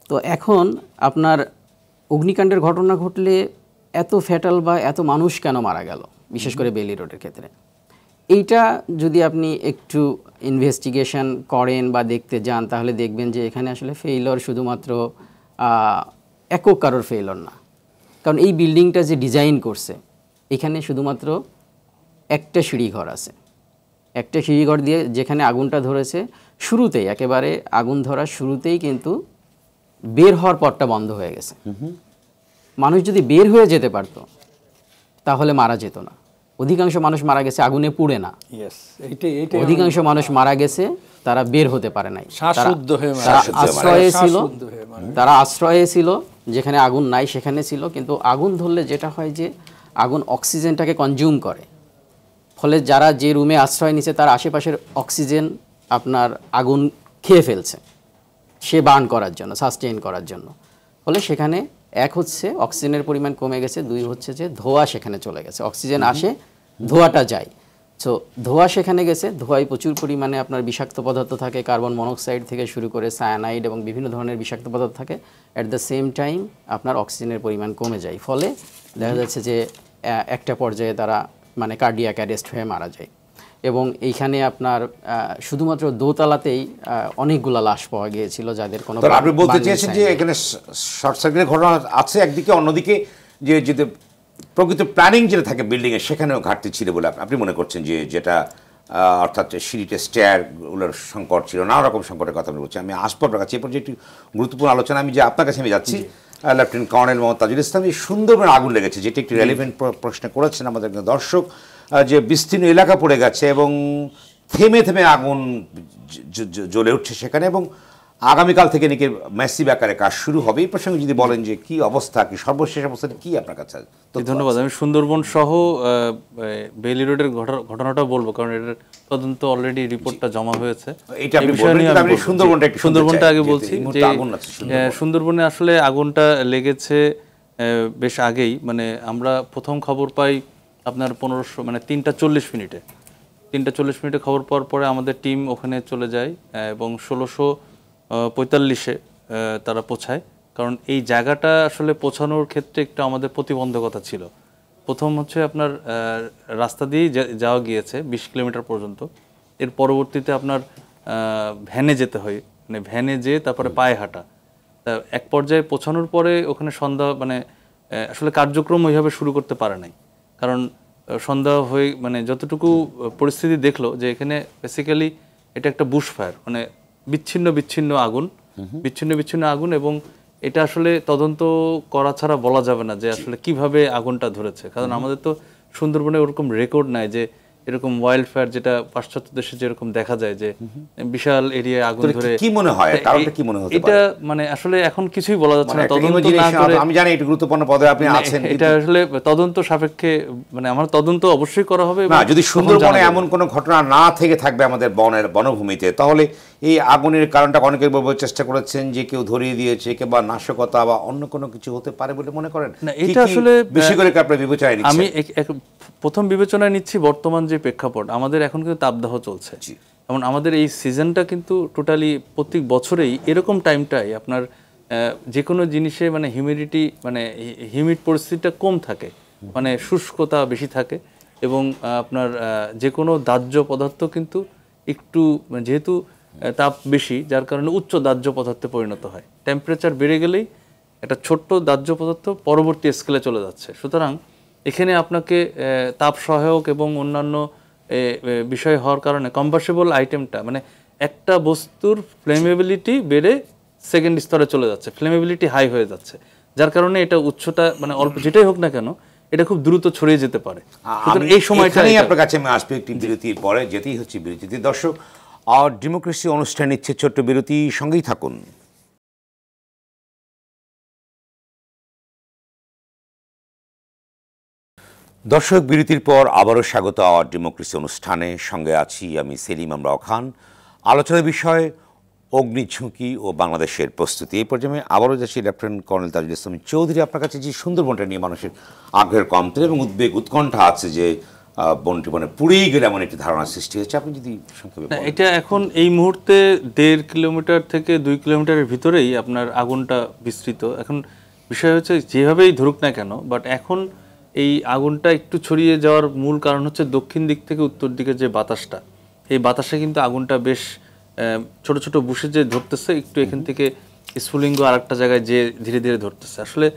তো এখন আপনার অগ্নিকাণ্ডের ঘটনা ঘটলে এত ফ্যাটাল বা এত মানুষ কেন মারা গেল, বিশেষ করে বেইলি রোডের ক্ষেত্রে, এইটা যদি আপনি একটু ইনভেস্টিগেশন করেন বা দেখতে যান, তাহলে দেখবেন যে এখানে আসলে ফেইলর শুধুমাত্র একক কারোর ফেইলর না। কারণ এই বিল্ডিংটা যে ডিজাইন করছে, এখানে শুধুমাত্র একটা সিঁড়িঘর আছে, একটা সিঁড়িঘর দিয়ে যেখানে আগুনটা ধরেছে, শুরুতেই একেবারে আগুন ধরার শুরুতেই কিন্তু বের হওয়ার পথটা বন্ধ হয়ে গেছে। মানুষ যদি বের হয়ে যেতে পারত তাহলে মারা যেত না। অধিকাংশ মানুষ মারা গেছে আগুনে পুড়ে না, অধিকাংশ মানুষ মারা গেছে তারা বের হতে পারে নাই, তারা আশ্রয়ে ছিল, যেখানে আগুন নাই সেখানে ছিল। কিন্তু আগুন ধরলে যেটা হয় যে আগুন অক্সিজেনটাকে কনজিউম করে, ফলে যারা যে রুমে আশ্রয় নিচ্ছে তার আশেপাশের অক্সিজেন আপনার আগুন খেয়ে ফেলছে সে বার্ন করার জন্য, সাস্টেইন করার জন্য। ফলে সেখানে এক হচ্ছে অক্সিজেনের পরিমাণ কমে গেছে, দুই হচ্ছে যে ধোঁয়া সেখানে চলে গেছে। অক্সিজেন আসে, ধোঁয়াটা যায়। সো ধোঁয়া সেখানে গেছে, ধোঁয়ায় প্রচুর পরিমাণে আপনার বিষাক্ত পদার্থ থাকে, কার্বন মনোক্সাইড থেকে শুরু করে সায়ানাইড এবং বিভিন্ন ধরনের বিষাক্ত পদার্থ থাকে। অ্যাট দ্য সেম টাইম আপনার অক্সিজেনের পরিমাণ কমে যায়, ফলে দেখা যাচ্ছে যে একটা পর্যায়ে তারা মানে কার্ডিয়াক অ্যারেস্ট হয়ে মারা যায়। এবং এইখানে আপনার শুধুমাত্র দোতলাতেই অনেকগুলো লাশ পাওয়া গিয়েছিল যাদের কোনো। আপনি বলতে চেয়েছেন যে এখানে শর্ট সার্কিটের ঘটনা আছে একদিকে, অন্যদিকে যে যদি প্রকৃত প্ল্যানিং যেটা থাকে বিল্ডিংয়ে সেখানেও ঘাটতি ছিল বলে আপনি মনে করছেন, যে যেটা অর্থাৎ সিঁড়িতে স্টেয়ারগুলোর সংকট ছিল, নানা রকম সংকটের কথা আমি বলছি। আমি আসবো আপনার কাছে, এরপর যে একটি গুরুত্বপূর্ণ আলোচনা আমি যে আপনার কাছে আমি যাচ্ছি, লেফটেন্যান্ট কর্নেল মোহাম্মদ তাজুল ইসলাম, এই সুন্দরবনে আগুন লেগেছে যেটি একটি রেলিভেন্ট প্রশ্ন করেছেন আমাদের দর্শক, যে বিস্তীর্ণ এলাকা পড়ে গেছে এবং থেমে থেমে আগুন জ্বলে উঠছে সেখানে, এবং আগামীকাল থেকে নাকি ম্যাসিভ আকারে কাজ শুরু হবে। এই প্রসঙ্গে যদি বলেন যে কি অবস্থা, কি সর্বশেষ অবস্থাটা কি আপনার কাছে? ধন্যবাদ। আমি সুন্দরবন সহ বেইলি রোডের ঘটনাটা বলবো, কারণ এটার তদন্ত অলরেডি রিপোর্টটা জমা হয়েছে। সুন্দরবনটা আগে বলছি যে সুন্দরবনে আসলে আগুনটা লেগেছে বেশ আগেই। মানে আমরা প্রথম খবর পাই আপনার 1500 মানে 3টা 40 মিনিটে খবর পাওয়ার পরে আমাদের টিম ওখানে চলে যায় এবং 1645-এ তারা পৌঁছায়। কারণ এই জায়গাটা আসলে পৌঁছানোর ক্ষেত্রে একটু আমাদের প্রতিবন্ধকতা ছিল। প্রথম হচ্ছে আপনার রাস্তা দিয়েই যাওয়া গিয়েছে 20 কিলোমিটার পর্যন্ত, এর পরবর্তীতে আপনার ভ্যানে যেতে হয়, মানে ভ্যানে যেয়ে তারপরে পায়ে হাঁটা। তা এক পর্যায়ে পৌঁছানোর পরে ওখানে সন্ধ্যা মানে আসলে কার্যক্রম ওইভাবে শুরু করতে পারে নাই, কারণ সন্ধ্যা হয়ে মানে যতটুকু পরিস্থিতি দেখলো যে এখানে বেসিক্যালি এটা একটা বুশ ফায়ার, মানে বিচ্ছিন্ন আগুন এবং এটা আসলে তদন্ত করা ছাড়া বলা যাবে না যে আসলে কিভাবে আগুনটা ধরেছে। কারণ আমাদের তো সুন্দরবনে ওরকম রেকর্ড নাই যে এরকম ওয়াইল্ড ফায়ার যেটা পাশ্চাত্য দেশে যেরকম দেখা যায় যে বিশাল এরিয়ায় আগুন ধরে। কি মনে হয় কারণটা কি মনে হতে পারে? এটা মানে আসলে এখন কিছুই বলা যাচ্ছে না, তদন্ত না করে। আমি জানি এটা গুরুত্বপূর্ণ পদে আপনি আছেন, এটা আসলে তদন্ত সাপেক্ষে মানে আমার তদন্ত অবশ্যই করা হবে। না, যদি সুন্দরবনে এমন কোনো ঘটনা না থেকে থাকবে আমাদের বনভূমিতে, তাহলে এই আগুনের কারণটা অনেকে বলবার চেষ্টা করেছেন যে কেউ ধরিয়ে দিয়েছে কিংবা নাশকতা বা অন্য কোনো কিছু হতে পারে বলে মনে করেন? না, এটা আসলে বেশি করে আপনার বিবেচনায় নিচ্ছেন? আমি প্রথম বিবেচনায় নিচ্ছি বর্তমান যে প্রেক্ষাপট আমাদের এখন কিন্তু তাপদাহ চলছে, যেমন আমাদের এই সিজনটা কিন্তু টোটালি প্রত্যেক বছরেই এরকম টাইমটাই আপনার যে কোনো জিনিসে মানে হিউমিডিটি মানে হিউমিড পরিস্থিতিটা কম থাকে, মানে শুষ্কতা বেশি থাকে এবং আপনার যে কোনো দাহ্য পদার্থ কিন্তু একটু যেহেতু তাপ বেশি যার কারণে উচ্চ দাহ্য পদার্থে পরিণত হয়। টেম্পারেচার বেড়ে গেলেই একটা ছোট্ট দাহ্য পদার্থ পরবর্তী স্কেলে চলে যাচ্ছে। সুতরাং এখানে আপনাকে তাপ সহায়ক এবং অন্যান্য বিষয় হওয়ার কারণে কম্বাসেবল আইটেমটা মানে একটা বস্তুর ফ্লেমেবিলিটি বেড়ে সেকেন্ড স্তরে চলে যাচ্ছে, ফ্লেমেবিলিটি হাই হয়ে যাচ্ছে, যার কারণে এটা উচ্চটা মানে অল্প যেটাই হোক না কেন এটা খুব দ্রুত ছড়িয়ে যেতে পারে। এই সময়টাই আপনার কাছে আমি আসবো একটি বিরতির পরে, যেতেই হচ্ছে বিরতিতে। দর্শক, আর ডেমোক্রেসি অনুষ্ঠান নিচ্ছে ছোট্ট বিরতি, সঙ্গেই থাকুন। দর্শক, বিরতির পর আবারও স্বাগত আওয়ার ডেমোক্রেসি অনুষ্ঠানে। সঙ্গে আছি আমি সেলিম আমরাও খান। আলোচনার বিষয় অগ্নিঝুঁকি ও বাংলাদেশের প্রস্তুতি। এই পর্যায়ে আবারও যাচ্ছি লেফটেন্যান্ট কর্নেল তাজুল ইসলাম চৌধুরী। আপনার কাছে যে সুন্দরবনটা নিয়ে মানুষের আগ্রহের কমতে এবং উদ্বেগ উৎকণ্ঠা আছে যে বনটি মানে পুড়েই গেলে এমন একটি ধারণা সৃষ্টি হচ্ছে, আপনি যদি সংক্ষেপে বলেন। এটা এখন এই মুহূর্তে 1.5 কিলোমিটার থেকে 2 কিলোমিটারের ভিতরেই আপনার আগুনটা বিস্তৃত। এখন বিষয় হচ্ছে যেভাবেই ধরুক না কেন, বাট এখন এই আগুনটা একটু ছড়িয়ে যাওয়ার মূল কারণ হচ্ছে দক্ষিণ দিক থেকে উত্তর দিকে যে বাতাসটা, এই বাতাসে কিন্তু আগুনটা বেশ ছোট ছোট বুশে যে ধরতেছে, একটু এখান থেকে স্ফুলিঙ্গ আর একটা জায়গায় যে ধীরে ধীরে ধরতেছে। আসলে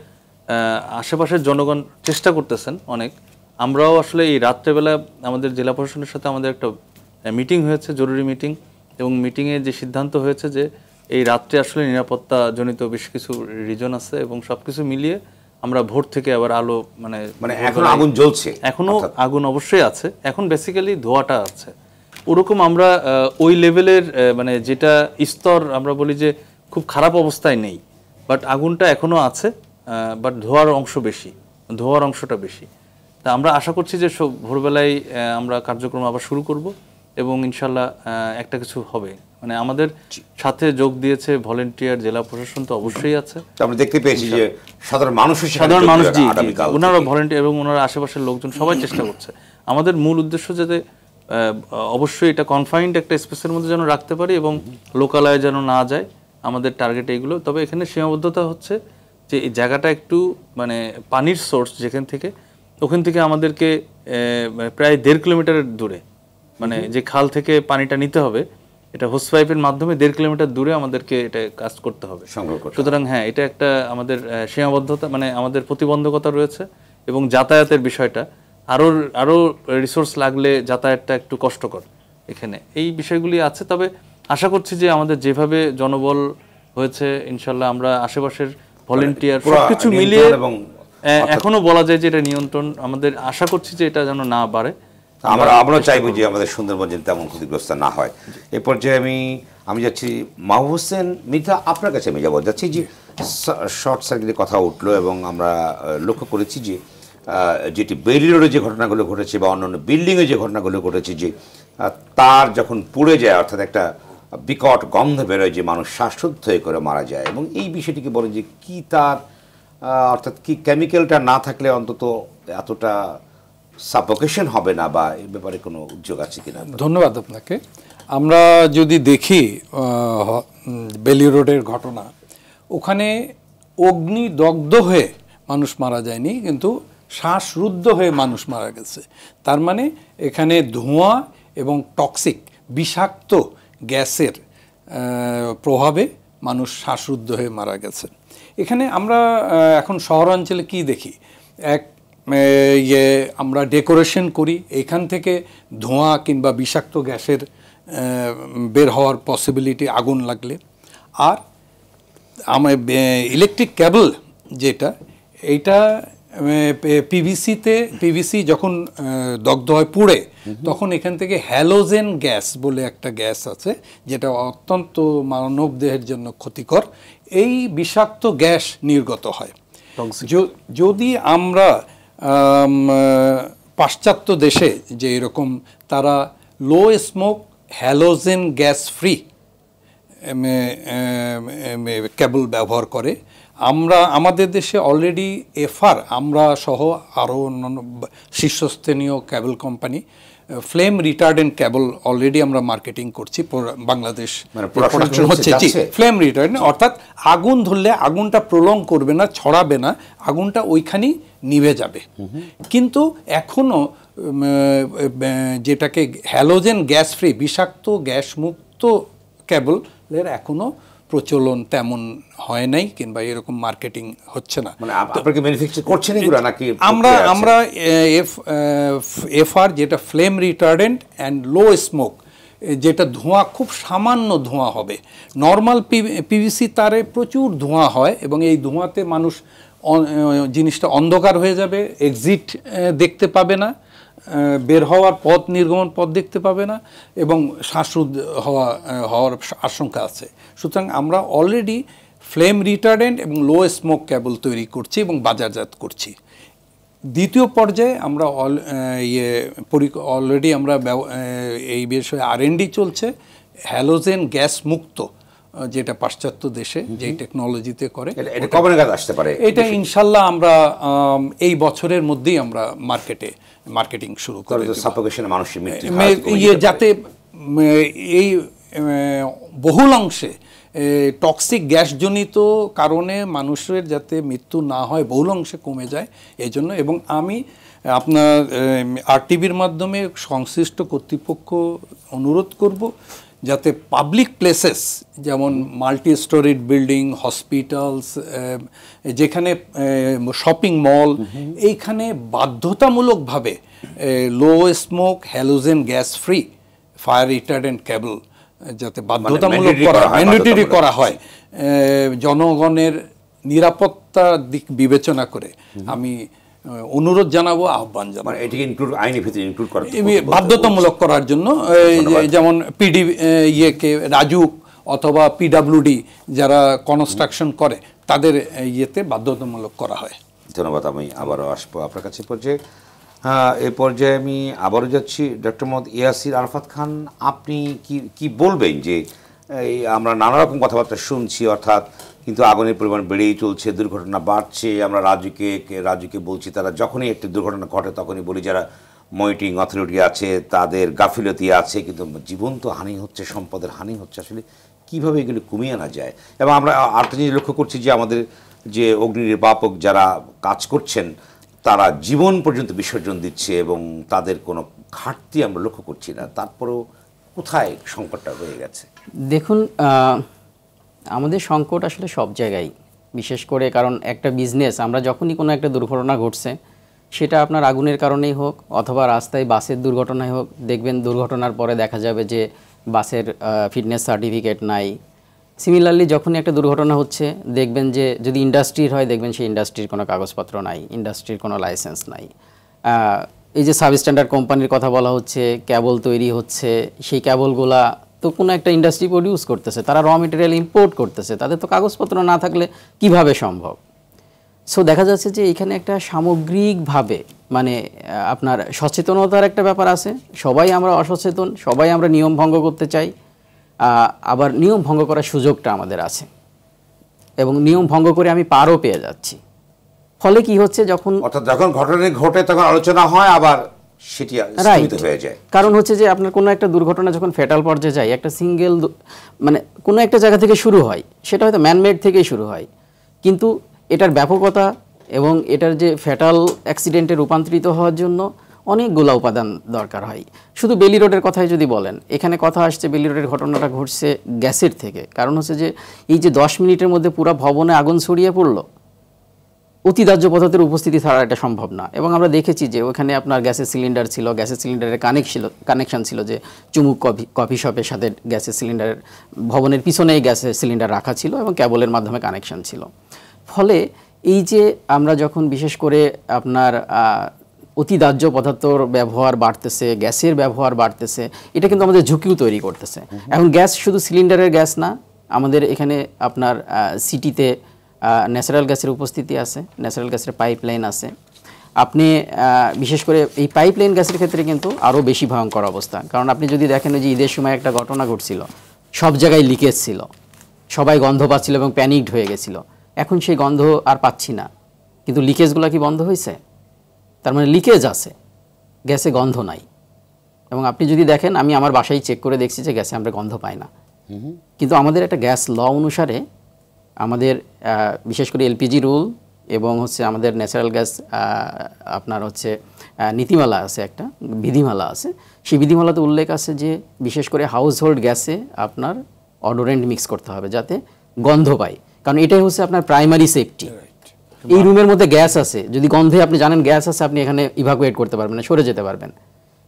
আশেপাশের জনগণ চেষ্টা করতেছেন অনেক। আমরাও আসলে এই রাত্রেবেলা আমাদের জেলা প্রশাসনের সাথে আমাদের একটা মিটিং হয়েছে, জরুরি মিটিং, এবং মিটিংয়ে যে সিদ্ধান্ত হয়েছে যে এই রাত্রে আসলে নিরাপত্তাজনিত বেশ কিছু রিজন আছে এবং সব কিছু মিলিয়ে আমরা ভোর থেকে আবার আলো মানে এখনো আগুন জ্বলছে, এখনো আগুন অবশ্যই আছে, এখন বেসিক্যালি ধোঁয়াটা আছে। ওরকম আমরা ওই লেভেলের মানে যেটা স্তর আমরা বলি যে খুব খারাপ অবস্থায় নেই, বাট আগুনটা এখনো আছে, বাট ধোঁয়ার অংশটা বেশি। তা আমরা আশা করছি যে ভোরবেলায় আমরা কার্যক্রম আবার শুরু করব এবং ইনশাল্লাহ একটা কিছু হবে। মানে আমাদের সাথে যোগ দিয়েছে ভলেন্টিয়ার, জেলা প্রশাসন তো অবশ্যই আছে। আমরা দেখতে পেয়েছি যে সাধারণ মানুষ জি ওনারা ভলেন্টিয়ার এবং ওনারা আশেপাশের লোকজন সবাই চেষ্টা করছে। আমাদের মূল উদ্দেশ্য যাতে অবশ্যই এটা কনফাইন্ড একটা স্পেসের মধ্যে যেন রাখতে পারি এবং লোকালয়ে যেন না যায়, আমাদের টার্গেট এইগুলো। তবে এখানে সীমাবদ্ধতা হচ্ছে যে এই জায়গাটা একটু মানে পানির সোর্স যেখান থেকে, ওখান থেকে আমাদেরকে প্রায় 1.5 কিলোমিটারের দূরে, মানে যে খাল থেকে পানিটা নিতে হবে এটা হোস পাইপের মাধ্যমে 1.5 কিলোমিটার দূরে আমাদেরকে এটা কাজ করতে হবে। সুতরাং হ্যাঁ, এটা একটা আমাদের সীমাবদ্ধতা, মানে আমাদের প্রতিবন্ধকতা রয়েছে। এবং যাতায়াতের বিষয়টা আরও রিসোর্স লাগলে যাতায়াতটা একটু কষ্টকর এখানে, এই বিষয়গুলি আছে। তবে আশা করছি যে আমাদের যেভাবে জনবল হয়েছে ইনশাল্লাহ আমরা আশেপাশের ভলেন্টিয়ার সবকিছু মিলিয়ে এখনো বলা যায় যে এটা নিয়ন্ত্রণ, আমাদের আশা করছি যে এটা যেন না বাড়ে। আমরা চাইবো যে আমাদের সুন্দরবন যেন তেমন ক্ষতিগ্রস্ত না হয়। এ পর্যায়ে আমি যাচ্ছি মাহবুব হোসেন মির্জা, আপনার কাছে আমি যাচ্ছি যে শর্ট সার্কিটের কথা উঠলো এবং আমরা লক্ষ্য করেছি যে যেটি বেইলি রোডে যে ঘটনাগুলো ঘটেছে বা অন্যান্য বিল্ডিংয়ে যে ঘটনাগুলো ঘটেছে, যে তার যখন পুড়ে যায় অর্থাৎ একটা বিকট গন্ধ বেরোয়, যে মানুষ শ্বাসরুদ্ধ হয়ে করে মারা যায়। এবং এই বিষয়টিকে বলেন যে কি তার অর্থাৎ কি কেমিক্যালটা না থাকলে অন্তত এতটা সাফোকেশন হবে না, বা এই ব্যাপারে কোনো উদ্যোগ আছে কিনা? ধন্যবাদ আপনাকে। আমরা যদি দেখি বেইলি রোডের ঘটনা, ওখানে অগ্নিদগ্ধ হয়ে মানুষ মারা যায়নি, কিন্তু শ্বাসরুদ্ধ হয়ে মানুষ মারা গেছে। তার মানে এখানে ধোঁয়া এবং টক্সিক বিষাক্ত গ্যাসের প্রভাবে মানুষ শ্বাসরুদ্ধ হয়ে মারা গেছে। এখানে আমরা এখন শহরাঞ্চলে কি দেখি, আমরা ডেকোরেশন করি, এখান থেকে ধোঁয়া কিংবা বিষাক্ত গ্যাসের বের হওয়ার পসিবিলিটি আগুন লাগলে। আর ইলেকট্রিক কেবল যেটা, এইটা পিভিসি যখন দগ্ধ হয় পুড়ে, তখন এখান থেকে হ্যালোজেন গ্যাস বলে একটা গ্যাস আছে যেটা অত্যন্ত মানবদেহের জন্য ক্ষতিকর। এই বিষাক্ত গ্যাস নির্গত হয়। যদি আমরা পাশ্চাত্য দেশে যে এরকম তারা লো স্মোক হ্যালোজেন গ্যাস ফ্রি কেবল ব্যবহার করে, আমাদের দেশে অলরেডি এফআর আমরা সহ আরও অন্যান্য শীর্ষস্থানীয় কেবল কোম্পানি ফ্লেম রিটার্ডেন্ট কেবল অলরেডি আমরা মার্কেটিং করছি। বাংলাদেশ প্রোডাকশন হচ্ছে ফ্লেম রিটার্ডেন্ট, অর্থাৎ আগুন ধরলে আগুনটা প্রলং করবে না, ছড়াবে না, আগুনটা ওইখানেই নিভে যাবে। কিন্তু এখনও যেটাকে হ্যালোজেন গ্যাস ফ্রি বিষাক্ত গ্যাস মুক্ত কেবলের এখনও প্রচলন তেমন হয় নাই, কিংবা এরকম মার্কেটিং হচ্ছে না। মানে আপনারা ম্যানুফ্যাকচার করছেন এগুলো নাকি? আমরা এফআর যেটা flame retardant and low smoke, যেটা ধোঁয়া খুব সামান্য ধোঁয়া হবে। নর্মাল পিভিসি তারে প্রচুর ধোঁয়া হয় এবং এই ধোঁয়াতে মানুষ জিনিসটা অন্ধকার হয়ে যাবে, এক্সিট দেখতে পাবে না, বের হওয়ার পথ, নির্গমন পথ দেখতে পাবে না, এবং শ্বাসরুদ্ধ হওয়ার আশঙ্কা আছে। সুতরাং আমরা অলরেডি ফ্লেম রিটার্ডেন্ট এবং লো স্মোক কেবল তৈরি করছি এবং বাজারজাত করছি। দ্বিতীয় পর্যায়ে আমরা অলরেডি আমরা এই বিষয়ে R&D চলছে, হ্যালোজেন গ্যাস মুক্ত, যেটা পাশ্চাত্য দেশে যে টেকনোলজিতে করে। এটা কবে নাগাদ আসতে পারে? এটা ইনশাল্লাহ আমরা এই বছরের মধ্যেই আমরা মার্কেটিং শুরু করে যাতে এই বহুল অংশে টক্সিক গ্যাসজনিত কারণে মানুষের যাতে মৃত্যু না হয়, বহুল অংশে কমে যায় এই জন্য। এবং আমি আপনার RTVর মাধ্যমে সংশ্লিষ্ট কর্তৃপক্ষ অনুরোধ করব যাতে পাবলিক প্লেসেস যেমন মাল্টি স্টোরিড বিল্ডিং, হসপিটালস, যেখানে শপিং মল, এইখানে বাধ্যতামূলকভাবে low smoke halogen gas free fire retardant cable যাতে বাধ্যতামূলক ম্যান্ডেটরি করা হয়, জনগণের নিরাপত্তা দিক বিবেচনা করে আমি অনুরোধ জানাবো, আহ্বান জানাবো। এটিকে আইনের ভিতরে ইনক্লুড করা, বাধ্যতামূলক করার জন্য, যেমন রাজুক অথবা PWD যারা কনস্ট্রাকশন করে তাদের ইয়েতে বাধ্যতামূলক করা হয়। ধন্যবাদ। আমি আবারও আসবো আপনার কাছে পর্যায়ে। হ্যাঁ, এ পর্যায়ে আমি আবারও যাচ্ছি ডক্টর মোহাম্মদ ইয়াসির আরাফাত খান, আপনি কি বলবেন যে এই আমরা নানা রকম কথাবার্তা শুনছি, অর্থাৎ কিন্তু আগুনের পরিমাণ বেড়েই চলছে, দুর্ঘটনা বাড়ছে, আমরা রাজুকে বলছি তারা যখনই একটি দুর্ঘটনা ঘটে তখনই বলি যারা মনিটরিং অথরিটি আছে তাদের গাফিলতি আছে, কিন্তু জীবন তো হানি হচ্ছে, সম্পদের হানি হচ্ছে, আসলে কীভাবে এগুলো কমিয়ে আনা যায়? এবং আমরা আরেকটা জিনিস লক্ষ্য করছি যে আমাদের যে অগ্নি নির্বাপক যারা কাজ করছেন তারা জীবন পর্যন্ত বিসর্জন দিচ্ছে এবং তাদের কোনো ঘাটতি আমরা লক্ষ্য করছি না, তারপরেও কোথায় সংকটটা রয়ে গেছে? দেখুন, আমাদের সংকট আসলে সব জায়গায়, বিশেষ করে কারণ একটা বিজনেস, আমরা যখনই কোনো একটা দুর্ঘটনা ঘটছে, সেটা আপনার আগুনের কারণেই হোক অথবা রাস্তায় বাসের দুর্ঘটনায় হোক, দেখবেন দুর্ঘটনার পরে দেখা যাবে যে বাসের ফিটনেস সার্টিফিকেট নাই। সিমিলারলি যখনই একটা দুর্ঘটনা হচ্ছে দেখবেন যে যদি ইন্ডাস্ট্রির হয় দেখবেন সেই ইন্ডাস্ট্রির কোনো কাগজপত্র নাই, ইন্ডাস্ট্রির কোনো লাইসেন্স নাই। এই যে সাবস্ট্যান্ডার্ড কোম্পানির কথা বলা হচ্ছে, ক্যাবল তৈরি হচ্ছে, সেই ক্যাবলগুলা তো কোনো একটা ইন্ডাস্ট্রি প্রডিউস করতেছে, তারা র মেটেরিয়াল ইম্পোর্ট করতেছে, তাদের তো কাগজপত্র না থাকলে কিভাবে সম্ভব? সো দেখা যাচ্ছে যে এখানে একটা সামগ্রিকভাবে মানে আপনার সচেতনতার একটা ব্যাপার আছে। সবাই আমরা অসচেতন, সবাই আমরা নিয়ম ভঙ্গ করতে চাই, আবার নিয়ম ভঙ্গ করার সুযোগটা আমাদের আছে এবং নিয়ম ভঙ্গ করে আমি পারও পেয়ে যাচ্ছি। ফলে কি হচ্ছে, যখন ঘটনা ঘটে তখন আলোচনা হয়, আবার সেটি স্থগিত হয়ে যায়। কারণ হচ্ছে যে আপনার কোনো একটা দুর্ঘটনা যখন ফ্যাটাল পর্যায়ে যায়, একটা সিঙ্গেল মানে কোনো একটা জায়গা থেকে শুরু হয়, সেটা হয়তো ম্যানমেড থেকেই শুরু হয়, কিন্তু এটার ব্যাপকতা এবং এটার যে ফ্যাটাল অ্যাক্সিডেন্টে রূপান্তরিত হওয়ার জন্য অনেকগুলো উপাদান দরকার হয়। শুধু বেলি রোডের কথাই যদি বলেন, এখানে কথা আসছে বেলি রোডের ঘটনাটা ঘটছে গ্যাসের থেকে। কারণ হচ্ছে যে এই যে 10 মিনিটের মধ্যে পুরো ভবনে আগুন ছড়িয়ে পড়লো, অতিদাহ্য পদার্থের উপস্থিতি ছাড়া এটা সম্ভব না। এবং আমরা দেখেছি যে ওখানে আপনার গ্যাসের সিলিন্ডার ছিল, গ্যাসের সিলিন্ডারের কানেকশন ছিল যে চুমুক কফি শপের সাথে গ্যাসের সিলিন্ডারের ভবনের পিছনেই গ্যাসের সিলিন্ডার রাখা ছিল এবং কেবলের মাধ্যমে কানেকশন ছিল। ফলে এই যে আমরা যখন বিশেষ করে আপনার অতিদাহ্য পদার্থর ব্যবহার বাড়তেছে, গ্যাসের ব্যবহার বাড়তেছে, এটা কিন্তু আমাদের ঝুঁকিও তৈরি করতেছে। এখন গ্যাস শুধু সিলিন্ডারের গ্যাস না, আমাদের এখানে আপনার সিটিতে ন্যাচারাল গ্যাসের উপস্থিতি আছে, ন্যাচারাল গ্যাসের পাইপলাইন আছে। আপনি বিশেষ করে এই পাইপলাইন গ্যাসের ক্ষেত্রে কিন্তু আরও বেশি ভয়ঙ্কর অবস্থা। কারণ আপনি যদি দেখেন যে ঈদের সময় একটা ঘটনা ঘটছিল, সব জায়গায় লিকেজ ছিল, সবাই গন্ধ পাচ্ছিল এবং প্যানিকড হয়ে গেছিল। এখন সেই গন্ধ আর পাচ্ছি না, কিন্তু লিকেজগুলো কি বন্ধ হয়েছে? তার মানে লিকেজ আছে, গ্যাসে গন্ধ নাই। এবং আপনি যদি দেখেন, আমি আমার বাসায় চেক করে দেখছি যে গ্যাসে আমরা গন্ধ পাই না, কিন্তু আমাদের একটা গ্যাস ল অনুসারে আমাদের বিশেষ করে এলপিজি রুল এবং হচ্ছে আমাদের ন্যাচারাল গ্যাস আপনার হচ্ছে নীতিমালা আছে, একটা বিধিমালা আছে। সেই বিধিমালাতে উল্লেখ আছে যে বিশেষ করে হাউস হোল্ড গ্যাসে আপনার অডোরেন্ট মিক্স করতে হবে যাতে গন্ধ পায়, কারণ এটাই হচ্ছে আপনার প্রাইমারি সেফটি। এই রুমের মধ্যে গ্যাস আছে, যদি গন্ধে আপনি জানেন গ্যাস আছে, আপনি এখানে ইভাকুয়েট করতে পারবেন না, সরে যেতে পারবেন।